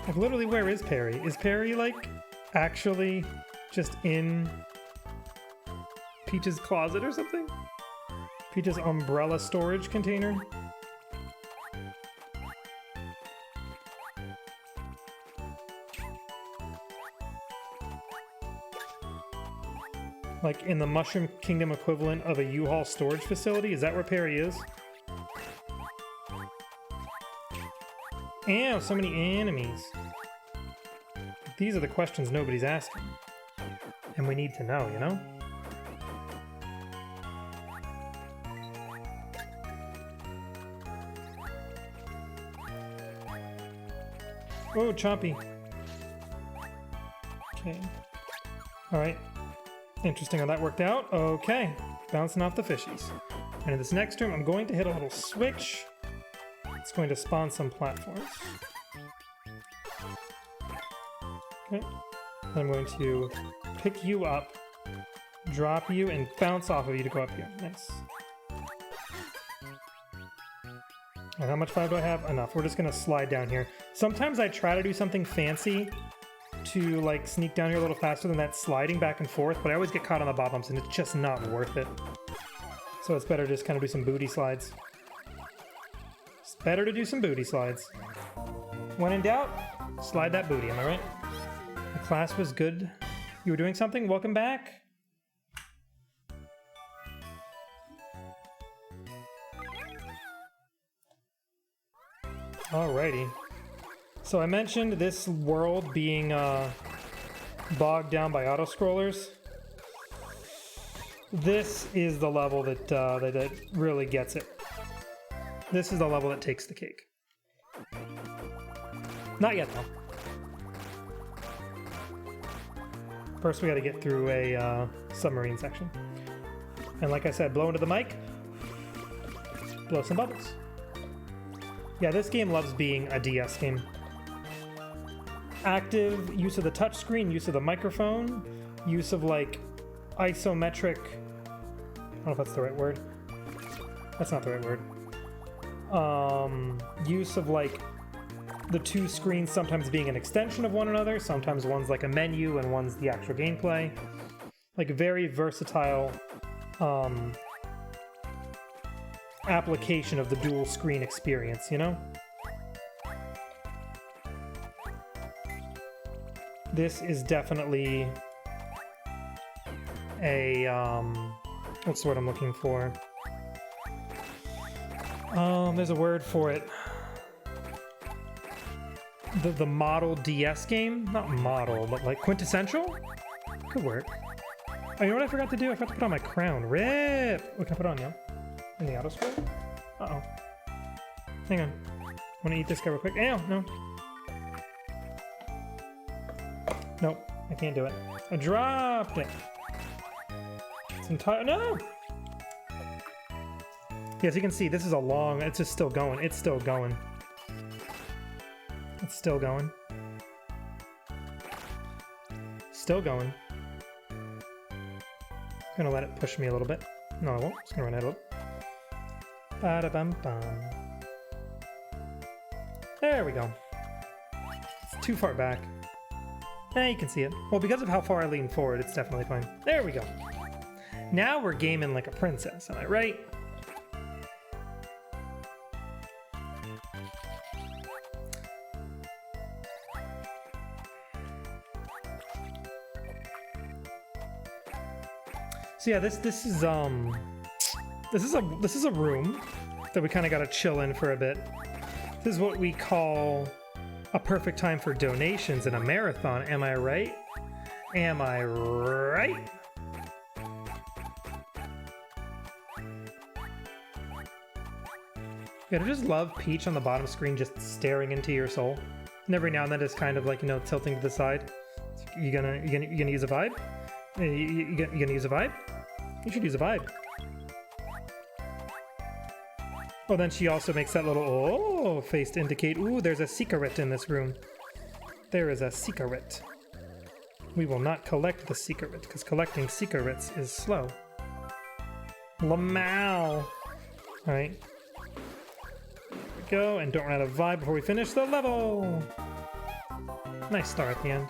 Like, literally, where is Perry? Is Perry, like, actually just in Peach's closet or something? Peach's umbrella storage container? Like in the Mushroom Kingdom equivalent of a U-Haul storage facility? Is that where Perry is? Ew, so many enemies. These are the questions nobody's asking. And we need to know, you know? Oh, Chompy. Okay. Alright. Interesting how that worked out. Okay, bouncing off the fishies. And in this next room, I'm going to hit a little switch. It's going to spawn some platforms. Okay. I'm going to pick you up, drop you, and bounce off of you to go up here. Nice. And how much vibe do I have? Enough. We're just going to slide down here. Sometimes I try to do something fancy to like sneak down here a little faster than that sliding back and forth, but I always get caught on the bob bumps and it's just not worth it. So it's better to just kind of do some booty slides. Just Better to do some booty slides. When in doubt, slide that booty, am I right? The class was good. You were doing something? Welcome back. Alrighty. So I mentioned this world being bogged down by auto-scrollers. This is the level that really gets it. This is the level that takes the cake. Not yet, though. First, we got to get through a submarine section. And like I said, blow into the mic, blow some bubbles. Yeah, this game loves being a DS game. Active use of the touchscreen, use of the microphone, use of like isometric. I don't know if that's the right word. That's not the right word. Use of like the two screens sometimes being an extension of one another, sometimes one's like a menu and one's the actual gameplay. Like very versatile application of the dual screen experience, you know? This is definitely a, what's the word I'm looking for? There's a word for it. The model DS game? Not model, but like quintessential? Could work. Oh, you know what I forgot to do? I forgot to put on my crown. Rip! What can I put on, yo? In the auto scroll? Uh-oh. Hang on. I want to eat this guy real quick. Ew, no. Nope, I can't do it. I dropped it. It's entire. No! Yes, you can see this is a long. It's just still going. It's still going. It's still going. Still going. I'm gonna let it push me a little bit. No, I won't. It's gonna run out a little. Ba-da-bum-bum. There we go. It's too far back. Eh, you can see it. Well, because of how far I lean forward, it's definitely fine. There we go. Now we're gaming like a princess, am I right? So yeah, this is a room that we kind of got to chill in for a bit. This is what we call a perfect time for donations in a marathon. Am I right? Am I right? Yeah, I just love Peach on the bottom screen just staring into your soul. And every now and then just kind of like, you know, tilting to the side. You gonna use a vibe? You gonna use a vibe? You should use a vibe. Oh, then she also makes that little face to indicate, ooh, there's a secret in this room. There is a secret. We will not collect the secret, because collecting secrets is slow. Lamau! Alright. There we go, and don't run out of vibe before we finish the level! Nice star at the end.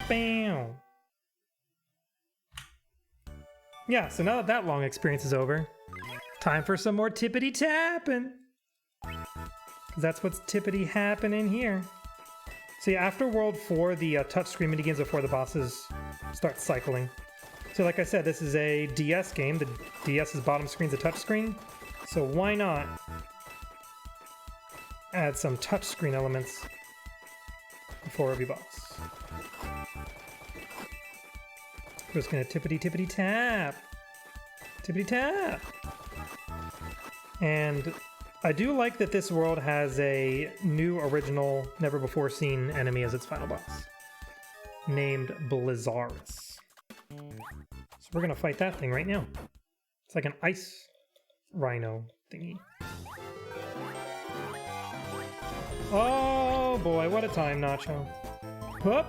Bam! Yeah, so now that that long experience is over, time for some more tippity-tapping! That's what's tippity-happening here. So yeah, after World 4, the touchscreen minigames before the bosses start cycling. So like I said, this is a DS game. The DS's bottom screen's a touchscreen. So why not add some touchscreen elements before every boss? We're just gonna tippity-tippity-tap. Tippity-tap! And I do like that this world has a new, original, never-before-seen enemy as its final boss, named Blizzaris. So we're gonna fight that thing right now. It's like an ice rhino thingy. Oh boy, what a time, Nacho. Whoop!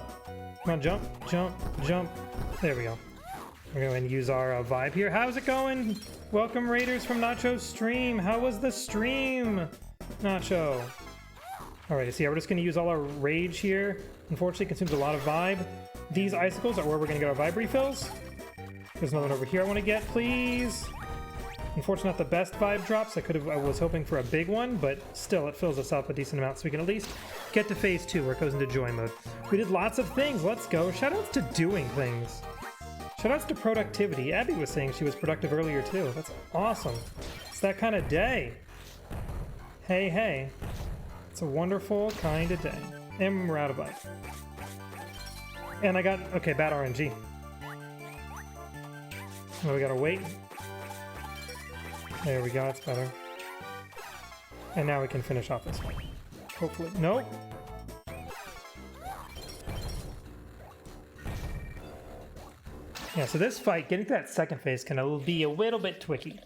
Come on, jump, jump, jump. There we go. We're going to use our vibe here. How's it going? Welcome, Raiders from Nacho's stream. How was the stream, Nacho? Alright, so yeah, we're just going to use all our rage here. Unfortunately, it consumes a lot of vibe. These icicles are where we're going to get our vibe refills. There's another one over here I want to get, please. Unfortunately, not the best vibe drops. I was hoping for a big one, but still, it fills us up a decent amount, so we can at least get to phase 2, where it goes into joy mode. We did lots of things. Let's go. Shoutouts to doing things. Shoutouts to productivity. Abby was saying she was productive earlier too. That's awesome. It's that kind of day. Hey, hey. It's a wonderful kind of day. And we're out of life. And I got, okay, bad RNG. Oh, we gotta wait. There we go, that's better. And now we can finish off this one. Hopefully. Nope. Yeah, so this fight, getting to that second phase can be a little bit tricky.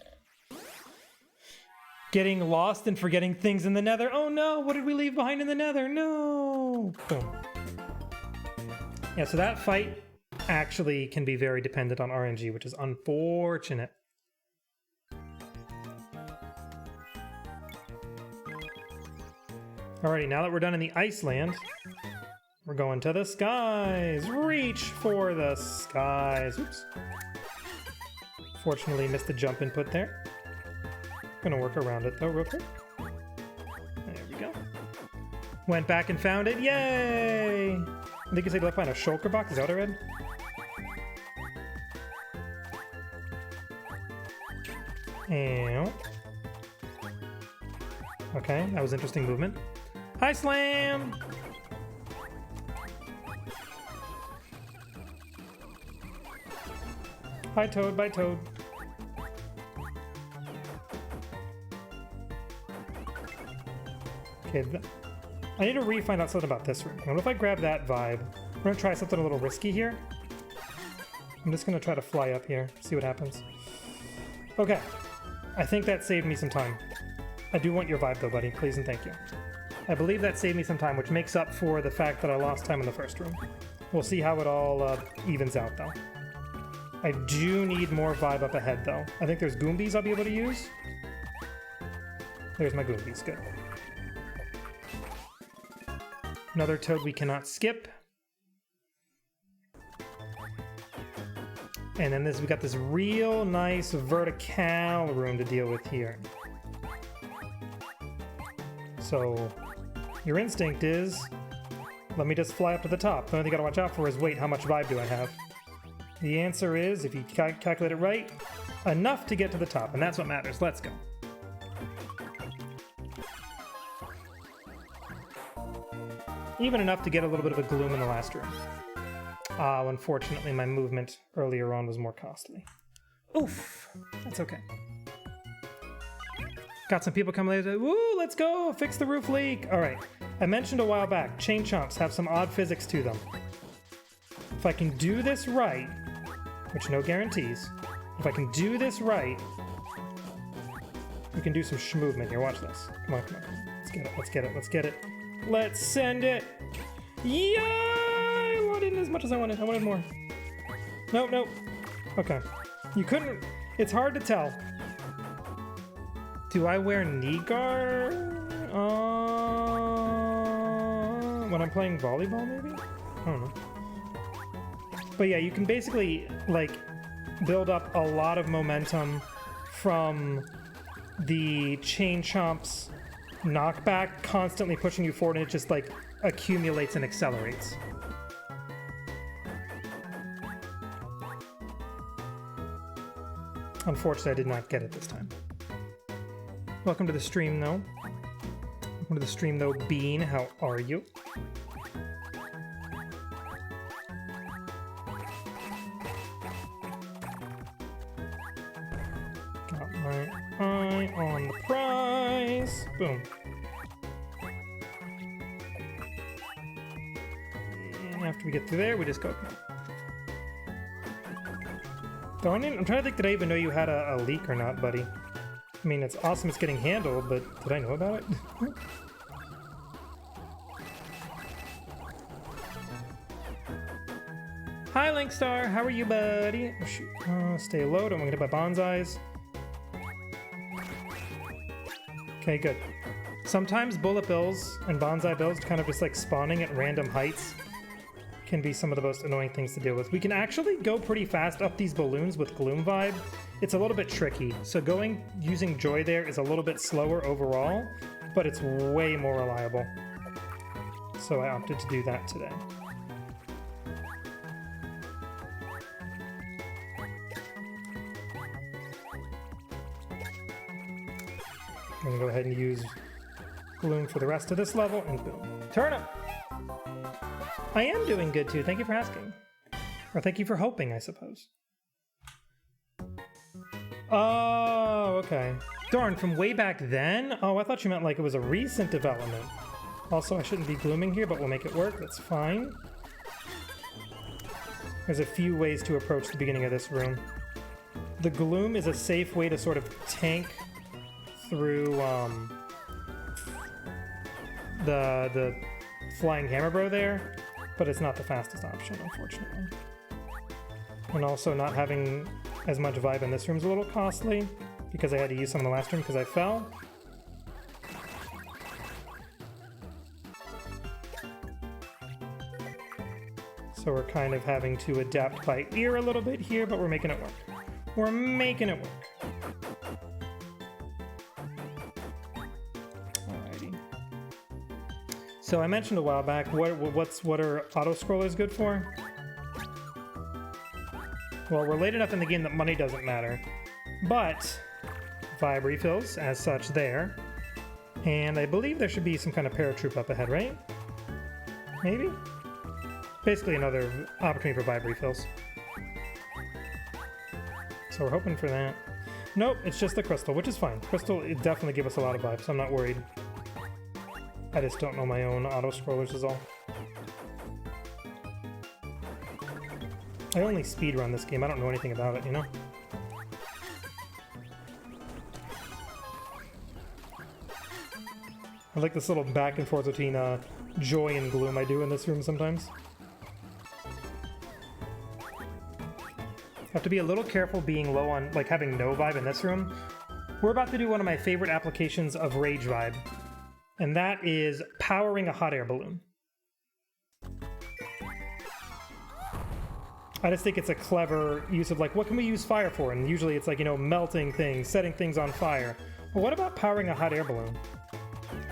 Getting lost and forgetting things in the nether. Oh no, what did we leave behind in the nether? No! Boom. Yeah, so that fight actually can be very dependent on RNG, which is unfortunate. Alrighty, now that we're done in the Iceland, we're going to the skies. Reach for the skies. Oops. Fortunately, missed the jump input there. Gonna work around it though, real quick. There we go. Went back and found it. Yay! I think you said left behind a shulker box. Is that what I read? And okay, that was interesting movement. Hi, Slam! Bye, Toad. Bye, Toad. Okay, I need to find out something about this room. What if I grab that vibe? We're gonna try something a little risky here. I'm just gonna try to fly up here, see what happens. Okay, I think that saved me some time. I do want your vibe though, buddy. Please and thank you. I believe that saved me some time, which makes up for the fact that I lost time in the first room. We'll see how it all evens out though. I do need more vibe up ahead though. I think there's Goombies I'll be able to use. There's my Goombies, good. Another Toad we cannot skip. And then we got this real nice vertical room to deal with here. So your instinct is, let me just fly up to the top. The only thing you gotta watch out for is, wait, how much vibe do I have? The answer is, if you calculate it right, enough to get to the top, and that's what matters. Let's go. Even enough to get a little bit of a gloom in the last room. Unfortunately, my movement earlier on was more costly. Oof, that's okay. Got some people coming later. Woo, let's go, fix the roof leak. All right, I mentioned a while back, chain chomps have some odd physics to them. If I can do this right, which no guarantees, if I can do this right, we can do some movement here. Watch this. Come on, come on. Let's get it, let's get it, let's get it. Let's send it. Yay! I wanted as much as I wanted. I wanted more. Nope, nope. Okay. You couldn't. It's hard to tell. Do I wear knee guard? When I'm playing volleyball, maybe? I don't know. But yeah, you can basically, like, build up a lot of momentum from the chain chomps knockback constantly pushing you forward, and it just like accumulates and accelerates. Unfortunately, I did not get it this time. Welcome to the stream, though. Welcome to the stream, though, Bean. How are you? Got my eye on the prize. Boom. And after we get through there, we just go. Darn it, I'm trying to think, did I even know you had a leak or not, buddy? I mean, it's awesome it's getting handled, but did I know about it? Hi, Linkstar. How are you, buddy? Oh, shoot. Stay low. Don't want to get hit by bonsais. Okay, good. Sometimes bullet bills and bonsai bills kind of just like spawning at random heights can be some of the most annoying things to deal with. We can actually go pretty fast up these balloons with Gloom Vibe it's a little bit tricky. So using Joy there is a little bit slower overall, but it's way more reliable. So I opted to do that today. I'm gonna go ahead and use Gloom for the rest of this level, and boom. Turnip! I am doing good too, thank you for asking. Or thank you for hoping, I suppose. Oh, okay. Darn, from way back then? Oh, I thought you meant like it was a recent development. Also, I shouldn't be glooming here, but we'll make it work, that's fine. There's a few ways to approach the beginning of this room. The gloom is a safe way to sort of tank through the flying hammer bro there, but it's not the fastest option, unfortunately. And also not having as much vibe in this room is a little costly because I had to use some in the last room because I fell. So we're kind of having to adapt by ear a little bit here, but we're making it work. We're making it work. So I mentioned a while back, what are auto-scrollers good for? Well, we're late enough in the game that money doesn't matter, but vibe refills as such there, and I believe there should be some kind of paratroop up ahead, right? Maybe? Basically another opportunity for vibe refills. So we're hoping for that. Nope, it's just the crystal, which is fine. Crystal, it definitely gives us a lot of vibes, so I'm not worried. I just don't know my own auto-scrollers is all. I only speedrun this game, I don't know anything about it, you know? I like this little back and forth between joy and gloom I do in this room sometimes. Have to be a little careful being low on, like having no vibe in this room. We're about to do one of my favorite applications of rage vibe. And that is powering a hot air balloon. I just think it's a clever use of like, what can we use fire for? And usually it's like, you know, melting things, setting things on fire. But what about powering a hot air balloon?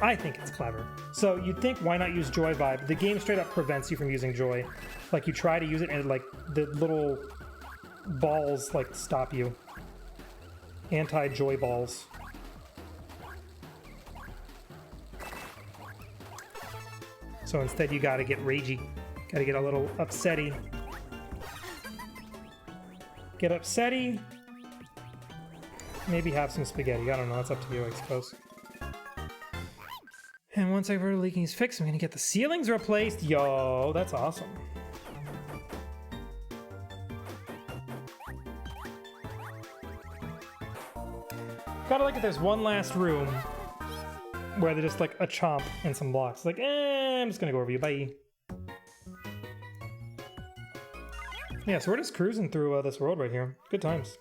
I think it's clever. So you'd think, why not use Joy Vibe? The game straight up prevents you from using Joy. Like you try to use it and like the little balls like stop you. Anti-Joy balls. So instead you gotta get ragey. Gotta get a little upsetty. Get upsetty. Maybe have some spaghetti. I don't know, that's up to you, I suppose. And once our leaking is fixed, I'm gonna get the ceilings replaced. Yo, that's awesome. Gotta like it, there's one last room where they're just like a chomp and some blocks. It's like, I'm just gonna go over you, bye. Yeah, so we're just cruising through this world right here. Good times.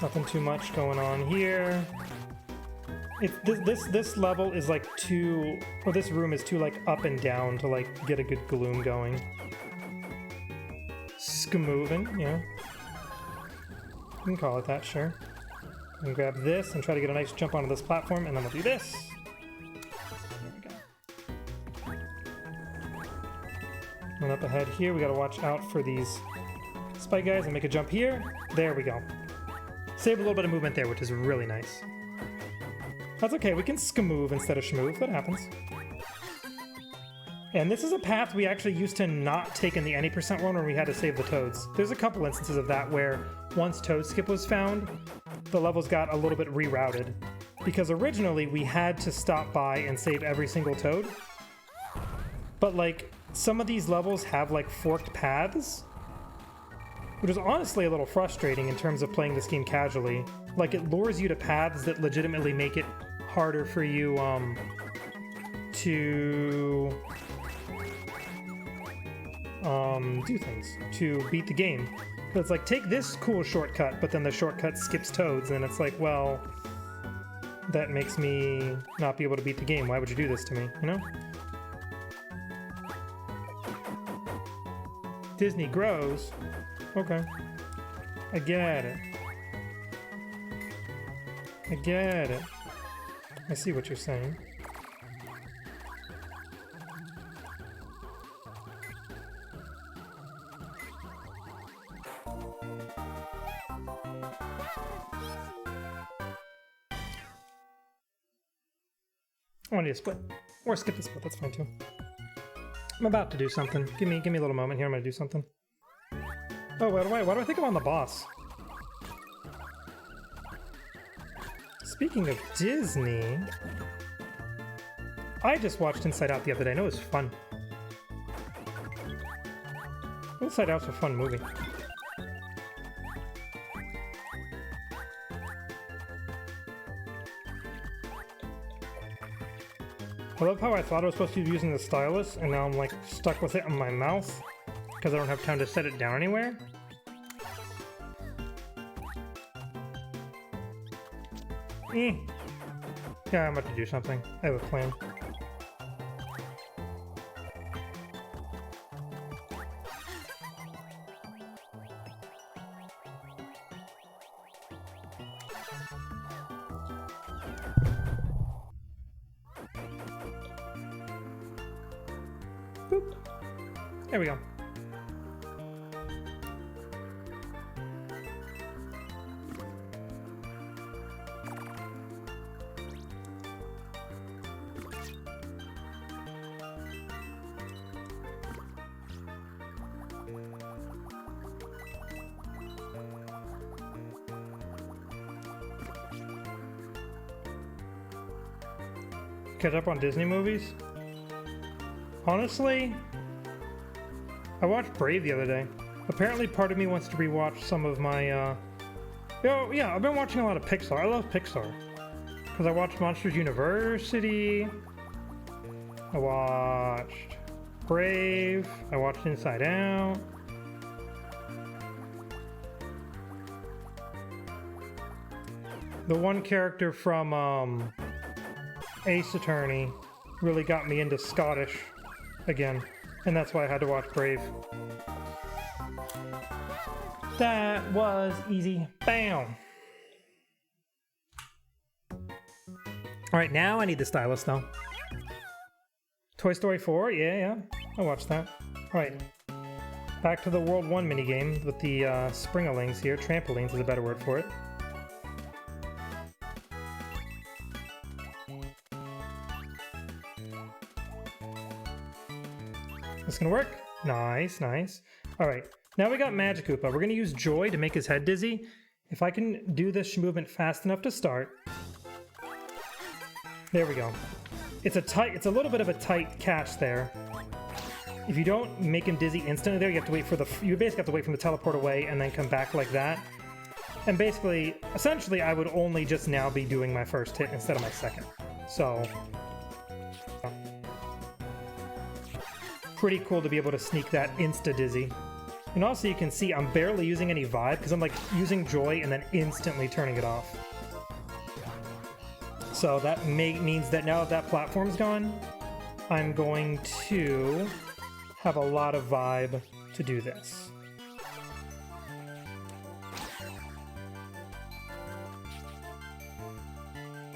Nothing too much going on here. This level is like too, or this room is too like up and down to like get a good gloom going. Moving, yeah. You can call it that, sure. And grab this and try to get a nice jump onto this platform, and then we'll do this. There we go. And up ahead here, we gotta watch out for these spike guys and make a jump here. There we go. Save a little bit of movement there, which is really nice. That's okay, we can skmove instead of shmove, that happens. And this is a path we actually used to not take in the Any % run when we had to save the toads. There's a couple instances of that where once Toad Skip was found, the levels got a little bit rerouted. Because originally we had to stop by and save every single toad. But like, some of these levels have like forked paths, which is honestly a little frustrating in terms of playing this game casually. Like it lures you to paths that legitimately make it harder for you to do things, to beat the game. So it's like, take this cool shortcut, but then the shortcut skips toads, and it's like, well, that makes me not be able to beat the game. Why would you do this to me, you know? Disney grows. Okay. I get it. I get it. I see what you're saying. I want to split. Or skip the split, that's fine too. I'm about to do something. Give me a little moment here, I'm gonna do something. Oh, why do I think I'm on the boss? Speaking of Disney, I just watched Inside Out the other day and it was fun. Inside Out's a fun movie. I love how I thought I was supposed to be using the stylus, and now I'm like stuck with it on my mouth because I don't have time to set it down anywhere. Yeah, I'm about to do something. I have a plan. Boop. There we go. Catch up on Disney movies? Honestly, I watched Brave the other day. Apparently part of me wants to rewatch some of my, yeah, I've been watching a lot of Pixar. I love Pixar. Because I watched Monsters University. I watched Brave. I watched Inside Out. The one character from, Ace Attorney really got me into Scottish again, and that's why I had to watch Brave. That was easy. Bam! Alright, now I need the stylus though. Toy Story 4? Yeah, I watched that. Alright, back to the World 1 minigame with the springalings here. Trampolines is a better word for it. This gonna work? Nice, nice. Alright, now we got Magic Koopa. We're gonna use Joy to make his head dizzy. If I can do this movement fast enough to start. There we go. It's a little bit of a tight catch there. If you don't make him dizzy instantly there, you have to wait for you basically have to wait for him to teleport away and then come back like that. And basically, essentially, I would only just now be doing my first hit instead of my second. So, pretty cool to be able to sneak that insta-dizzy. And also you can see I'm barely using any vibe because I'm like using Joy and then instantly turning it off. So that means that now that platform's gone, I'm going to have a lot of vibe to do this.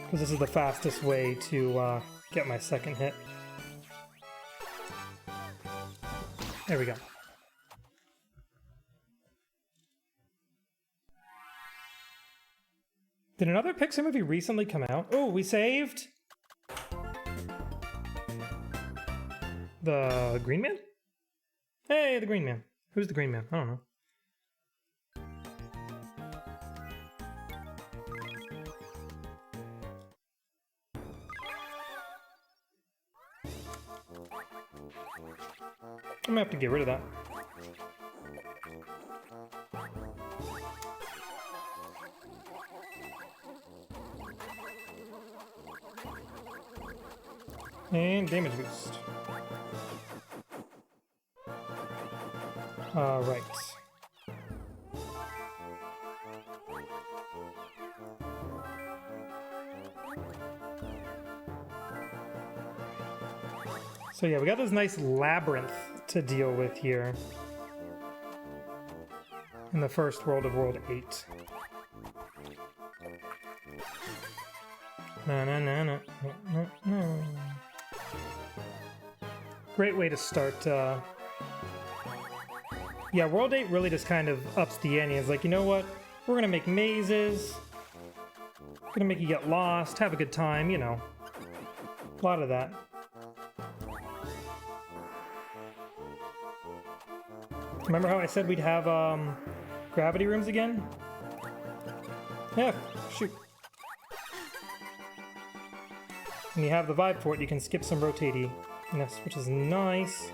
Because this is the fastest way to get my second hit. There we go. Did another Pixar movie recently come out? Oh, we saved the Green Man? Hey, the Green Man. Who's the Green Man? I don't know. I'm gonna have to get rid of that. And damage boost. Right. So yeah, we got this nice labyrinth to deal with here. in the first world of World 8. Na na na na na na. Great way to start. Yeah, World 8 really just kind of ups the ante. It's like, you know what? We're gonna make mazes. Gonna make you get lost, have a good time, you know. A lot of that. Remember how I said we'd have gravity rooms again? Yeah, shoot. When you have the vibe for it, you can skip some rotatiness, which is nice.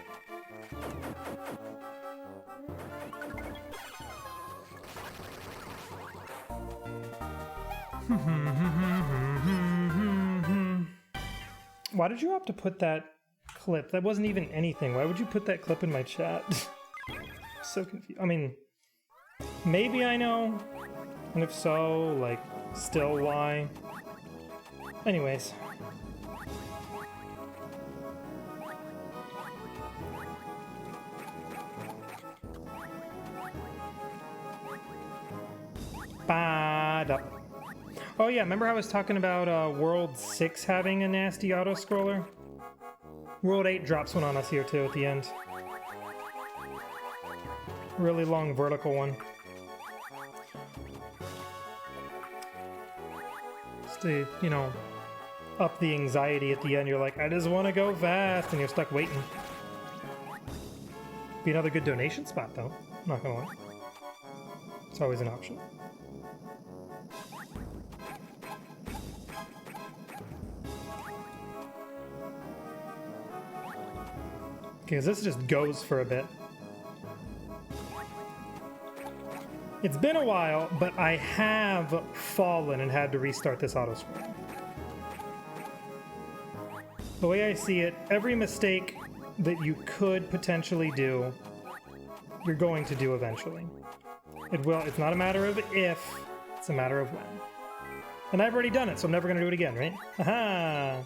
Why did you opt to put that clip? That wasn't even anything. Why would you put that clip in my chat? So confused. I mean, maybe I know, and if so, like, still why? Anyways. Ba-da. Oh yeah, remember how I was talking about World 6 having a nasty auto-scroller? World 8 drops one on us here too at the end. Really long vertical one. Just to, you know, up the anxiety at the end. You're like, I just want to go fast, and you're stuck waiting. Be another good donation spot though, not gonna lie. It's always an option. Okay, this just goes for a bit. It's been a while, but I have fallen and had to restart this auto scroll. The way I see it, every mistake that you could potentially do, you're going to do eventually. It will. It's not a matter of if, it's a matter of when. And I've already done it, so I'm never going to do it again, right? Haha!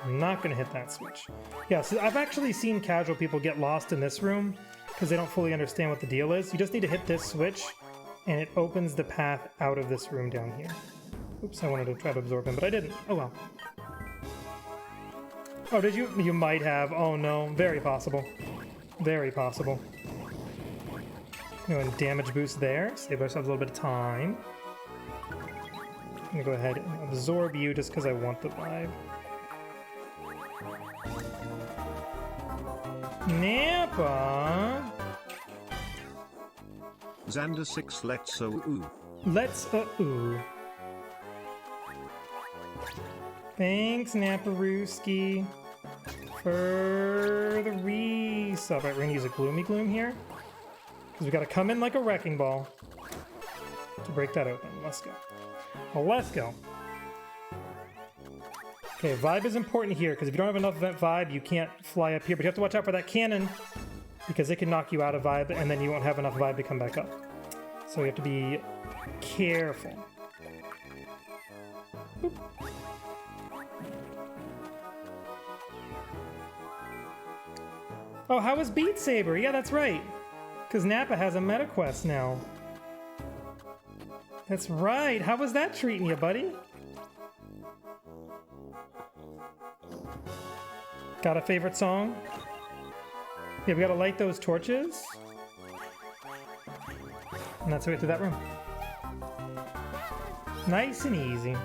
I'm not going to hit that switch. Yeah, so I've actually seen casual people get lost in this room because they don't fully understand what the deal is. You just need to hit this switch, and it opens the path out of this room down here. Oops, I wanted to try to absorb him, but I didn't. Oh well. Oh, did you? You might have. Oh no, very possible. Very possible. And damage boost there. Save ourselves a little bit of time. I'm gonna go ahead and absorb you just because I want the vibe. Nappa! Xander 6 let's ooh. Let's ooh. Thanks, Napparooski, for the resub. Right, we're gonna use a Gloomy Gloom here. Because we gotta come in like a wrecking ball to break that open. Let's go. Well, let's go. Okay, vibe is important here, because if you don't have enough event vibe, you can't fly up here. But you have to watch out for that cannon, because it can knock you out of vibe, and then you won't have enough vibe to come back up. So you have to be careful. Boop. Oh, how was Beat Saber? Yeah, that's right. Because Nappa has a meta quest now. That's right. How was that treating you, buddy? Got a favorite song? Yeah, we gotta light those torches. And that's the way through that room. Nice and easy.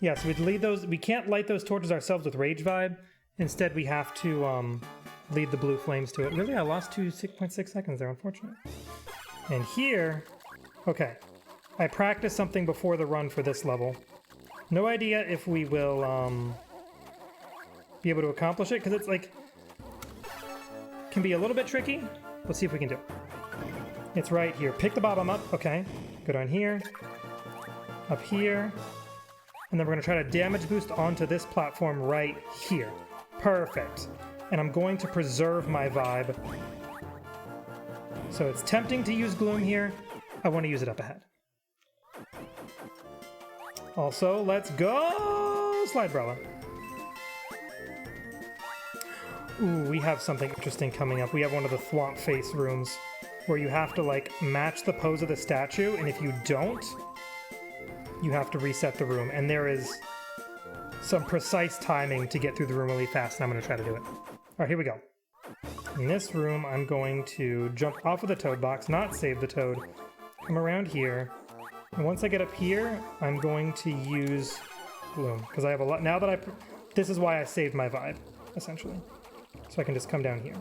Yeah, so we'd lead those. We can't light those torches ourselves with Rage Vibe. Instead, we have to lead the blue flames to it. Really, I lost 6.6 seconds there, unfortunately. And here, okay. I practiced something before the run for this level. No idea if we will be able to accomplish it, because it's like, can be a little bit tricky. Let's see if we can do it. It's right here. Pick the bottom up. Okay. Go down here. Up here. And then we're going to try to damage boost onto this platform right here. Perfect. And I'm going to preserve my vibe. So it's tempting to use Gloom here. I want to use it up ahead. Also, let's go! Slide Brella. Ooh, we have something interesting coming up. We have one of the thwomp face rooms where you have to, like, match the pose of the statue, and if you don't, you have to reset the room. And there is some precise timing to get through the room really fast, and I'm going to try to do it. All right, here we go. In this room, I'm going to jump off of the toad box, not save the toad, come around here, and once I get up here, I'm going to use Gloom, because I have a lot, now that this is why I saved my vibe, essentially. So I can just come down here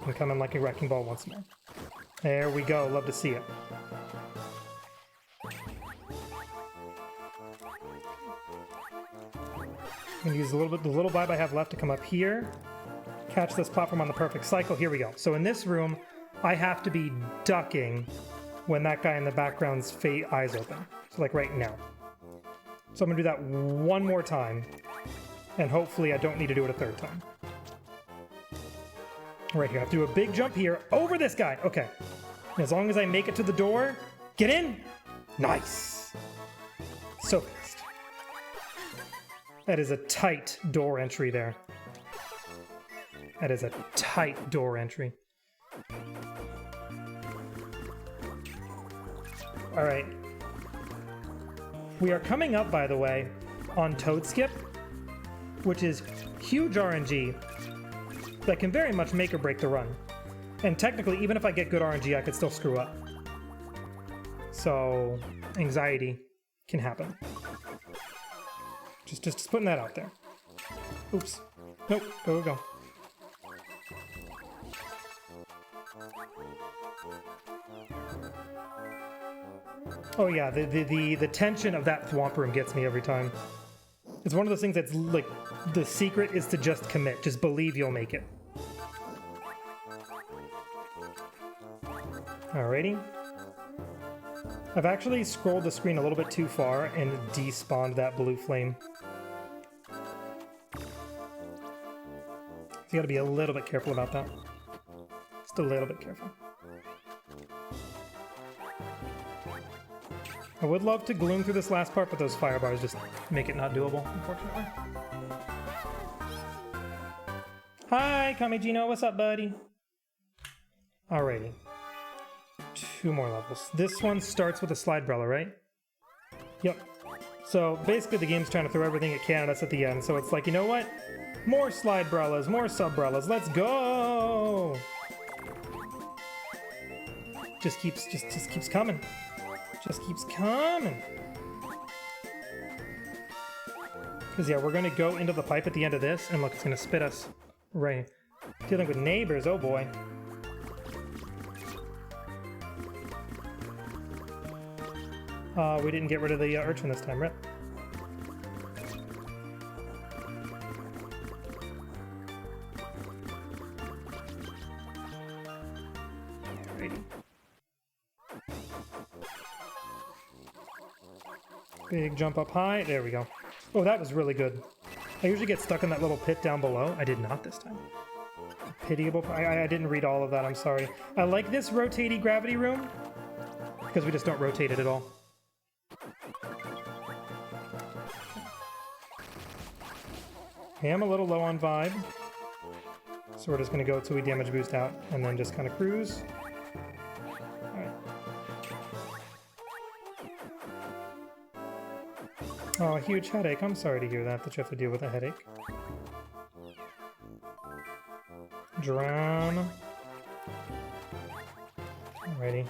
and come in like a wrecking ball once more. There we go, love to see it. I'm gonna use the little vibe I have left to come up here, catch this platform on the perfect cycle. Here we go. So in this room, I have to be ducking when that guy in the background's eyes open. So like right now. So I'm gonna do that one more time, and hopefully I don't need to do it a third time. Right here, I have to do a big jump here over this guy. Okay. And as long as I make it to the door, get in. Nice. So fast. That is a tight door entry there. That is a tight door entry. All right. We are coming up, by the way, on Toad Skip, which is huge RNG that can very much make or break the run. And technically, even if I get good RNG, I could still screw up. So, anxiety can happen. Just putting that out there. Oops. Nope, go, go. Oh yeah, the tension of that thwomp room gets me every time. It's one of those things that's like, the secret is to just commit. Just believe you'll make it. Alrighty. I've actually scrolled the screen a little bit too far and despawned that blue flame. So you gotta be a little bit careful about that. Just a little bit careful. I would love to gloom through this last part, but those fire bars just make it not doable, unfortunately. Hi, Kamejino, what's up, buddy? Alrighty. 2 more levels. This one starts with a slide umbrella, right? Yep. So basically the game's trying to throw everything it can at us at the end, so it's like, you know what? More slide umbrellas, more sub-umbrellas, let's go! Just keeps coming. Just keeps coming. Because yeah, we're gonna go into the pipe at the end of this, and look, it's gonna spit us right. Dealing with neighbors, oh boy. We didn't get rid of the urchin this time, right? Alrighty. Big jump up high. There we go. Oh, that was really good. I usually get stuck in that little pit down below. I did not this time. Pitiable. I didn't read all of that. I'm sorry. I like this rotatey gravity room because we just don't rotate it at all. I am a little low on vibe, so we're just going to go till we damage boost out and then just kind of cruise. Alright. Oh, a huge headache. I'm sorry to hear that you have to deal with a headache. Drown. Alrighty.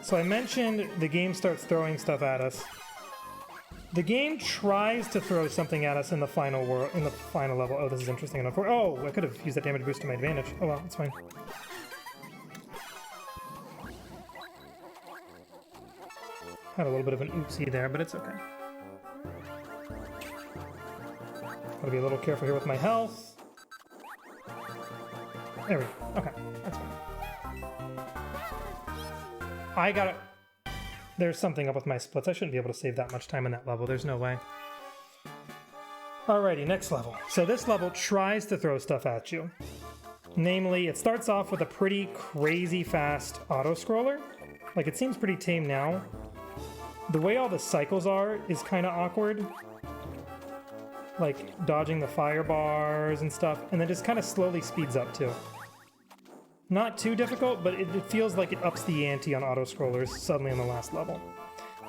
So I mentioned the game starts throwing stuff at us. The game tries to throw something at us in the final level. Oh, this is interesting enough. Oh, I could have used that damage boost to my advantage. Oh well, it's fine. Had a little bit of an oopsie there, but it's okay. Gotta be a little careful here with my health. There we go. Okay, that's fine. I got it. There's something up with my splits. I shouldn't be able to save that much time in that level. There's no way. Alrighty, next level. So this level tries to throw stuff at you. Namely, it starts off with a pretty crazy fast auto-scroller. Like, it seems pretty tame now. The way all the cycles are is kind of awkward. like dodging the fire bars and stuff, and then just kind of slowly speeds up too. Not too difficult, but it feels like it ups the ante on auto-scrollers suddenly on the last level.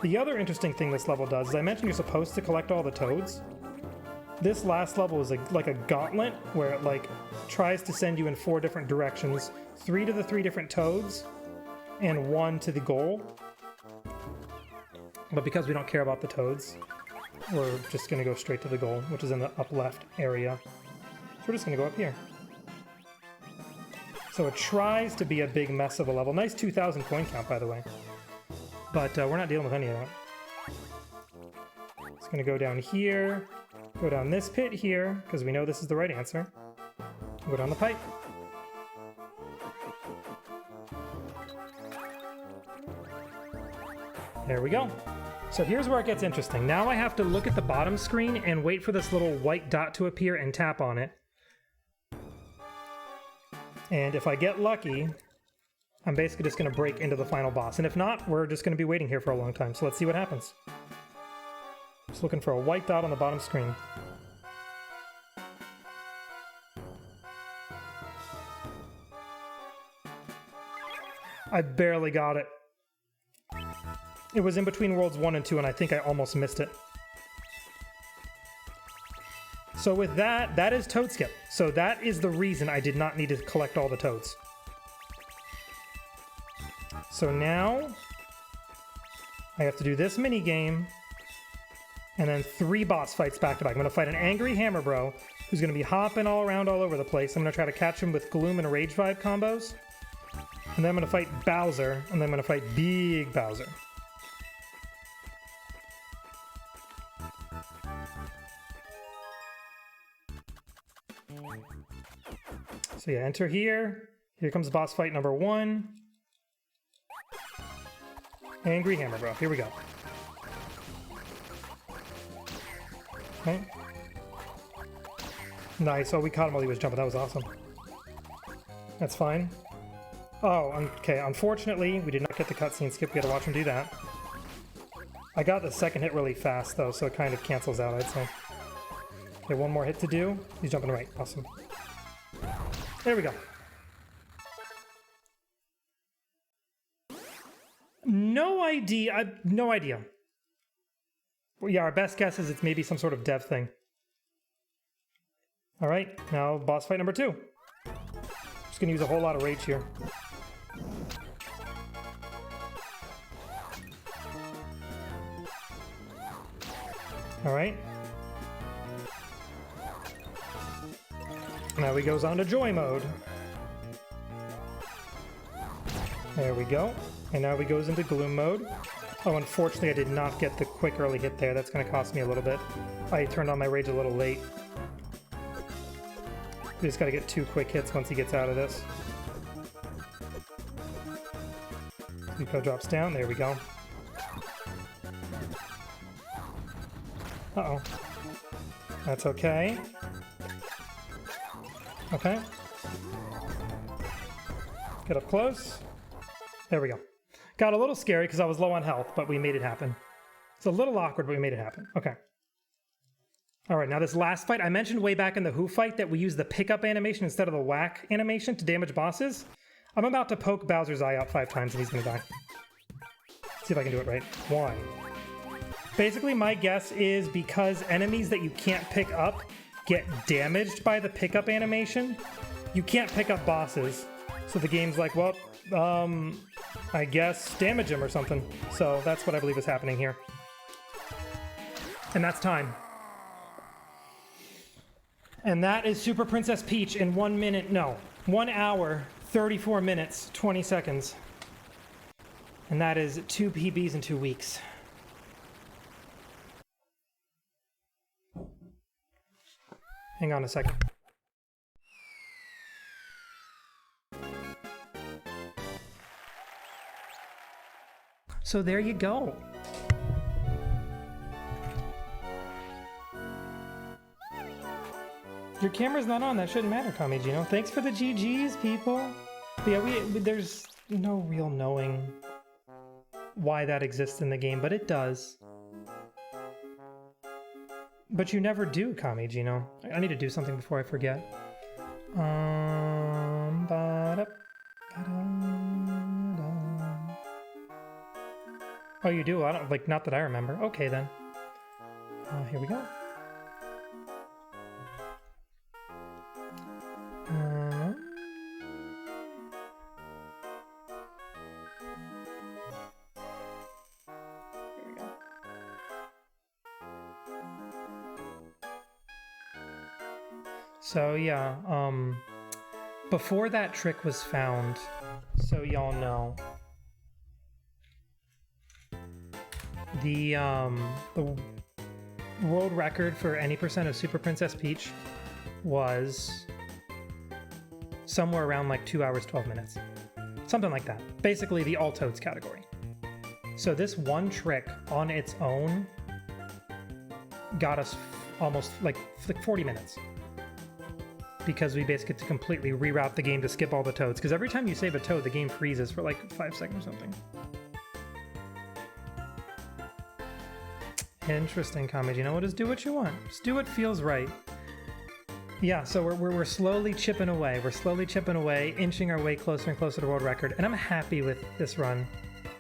The other interesting thing this level does is I mentioned you're supposed to collect all the toads. This last level is like a gauntlet where it like tries to send you in 4 different directions, 3 to the 3 different toads, and 1 to the goal. But because we don't care about the toads, we're just going to go straight to the goal, which is in the up left area. So we're just going to go up here. So it tries to be a big mess of a level. Nice 2,000 coin count, by the way. But we're not dealing with any of that. It's going to go down here, go down this pit here, because we know this is the right answer. Go down the pipe. There we go. So here's where it gets interesting. Now I have to look at the bottom screen and wait for this little white dot to appear and tap on it. And if I get lucky, I'm basically just going to break into the final boss. And if not, we're just going to be waiting here for a long time. So let's see what happens. Just looking for a white dot on the bottom screen. I barely got it. It was in between Worlds 1 and 2, and I think I almost missed it. So with that, that is Toad Skip. So that is the reason I did not need to collect all the toads. So now I have to do this mini game and then 3 boss fights back to back. I'm going to fight an angry Hammer Bro who's going to be hopping all around all over the place. I'm going to try to catch him with Gloom and Rage Vibe combos. And then I'm going to fight Bowser, and then I'm going to fight Big Bowser. So yeah, enter here. Here comes boss fight number 1. Angry Hammer Bro. Here we go. Okay. Nice. Oh, we caught him while he was jumping. That was awesome. That's fine. Oh, okay. Unfortunately, we did not get the cutscene skip. We had to watch him do that. I got the second hit really fast, though, so it kind of cancels out, I'd say. Okay, 1 more hit to do. He's jumping right. Awesome. There we go. No idea. No idea. Well, yeah, our best guess is it's maybe some sort of dev thing. All right, now boss fight number 2. Just gonna use a whole lot of rage here. All right. Now he goes on to joy mode. There we go. And now he goes into gloom mode. Oh, unfortunately I did not get the quick early hit there. That's going to cost me a little bit. I turned on my rage a little late. We just got to get 2 quick hits once he gets out of this. Zuko drops down. There we go. Uh-oh. That's okay. Okay. Get up close. There we go. Got a little scary because I was low on health, but we made it happen. It's a little awkward, but we made it happen. Okay. All right, now this last fight, I mentioned way back in the Who fight that we use the pickup animation instead of the whack animation to damage bosses. I'm about to poke Bowser's eye out 5 times and he's going to die. See if I can do it right. 1. Basically, my guess is because enemies that you can't pick up get damaged by the pickup animation, you can't pick up bosses. So the game's like, well, I guess damage him or something. So that's what I believe is happening here. And that's time. And that is Super Princess Peach in 1 hour, 34 minutes, 20 seconds. And that is 2 PBs in 2 weeks. Hang on a second. So there you go. Your camera's not on. That shouldn't matter, Kamijino. Thanks for the GGs, people. But yeah, there's no real knowing why that exists in the game, but it does. But you never do, Kami, Gino. I need to do something before I forget. Ba-da, ba-da-da. Oh, you do? I don't, like, not that I remember. Okay, then. Here we go. Here we go. So yeah, before that trick was found, so y'all know, the world record for any percent of Super Princess Peach was somewhere around like 2 hours 12 minutes, something like that. Basically the all toads category. So this one trick on its own got us almost like 40 minutes. Because we basically get to completely reroute the game to skip all the toads. Because every time you save a toad, the game freezes for like 5 seconds or something. Interesting, Kami. You know what? Just do what you want. Just do what feels right. Yeah, so we're slowly chipping away. We're slowly chipping away, inching our way closer and closer to world record. And I'm happy with this run.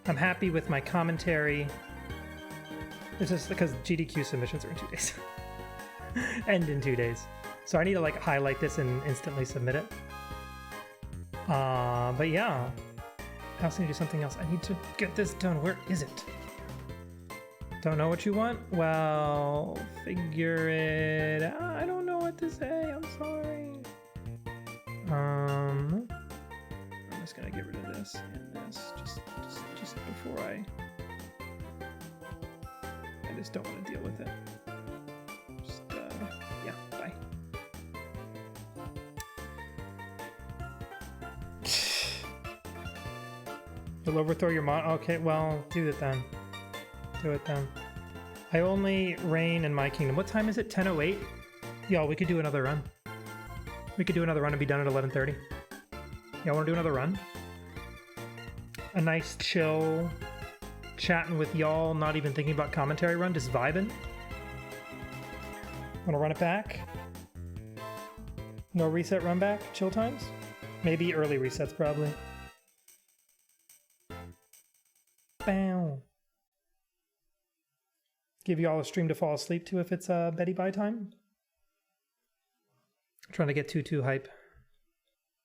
I'm happy with my commentary. It's just because GDQ submissions are in 2 days. End in 2 days. So I need to like highlight this and instantly submit it. But yeah, I also need to do something else. I need to get this done. Where is it? Don't know what you want? Well, figure it out. I don't know what to say. I'm sorry. I'm just gonna get rid of this and this just before I just don't want to deal with it. Yeah, bye. You'll overthrow your mod. Okay, well, do it then. Do it then. I only reign in my kingdom. What time is it? 10:08? Y'all, we could do another run. We could do another run and be done at 11:30. Y'all want to do another run? A nice chill, chatting with y'all, not even thinking about commentary run, just vibing. Want to run it back? No reset run back? Chill times? Maybe early resets, probably. Bow. Give you all a stream to fall asleep to if it's Betty Bye time. I'm trying to get too hype.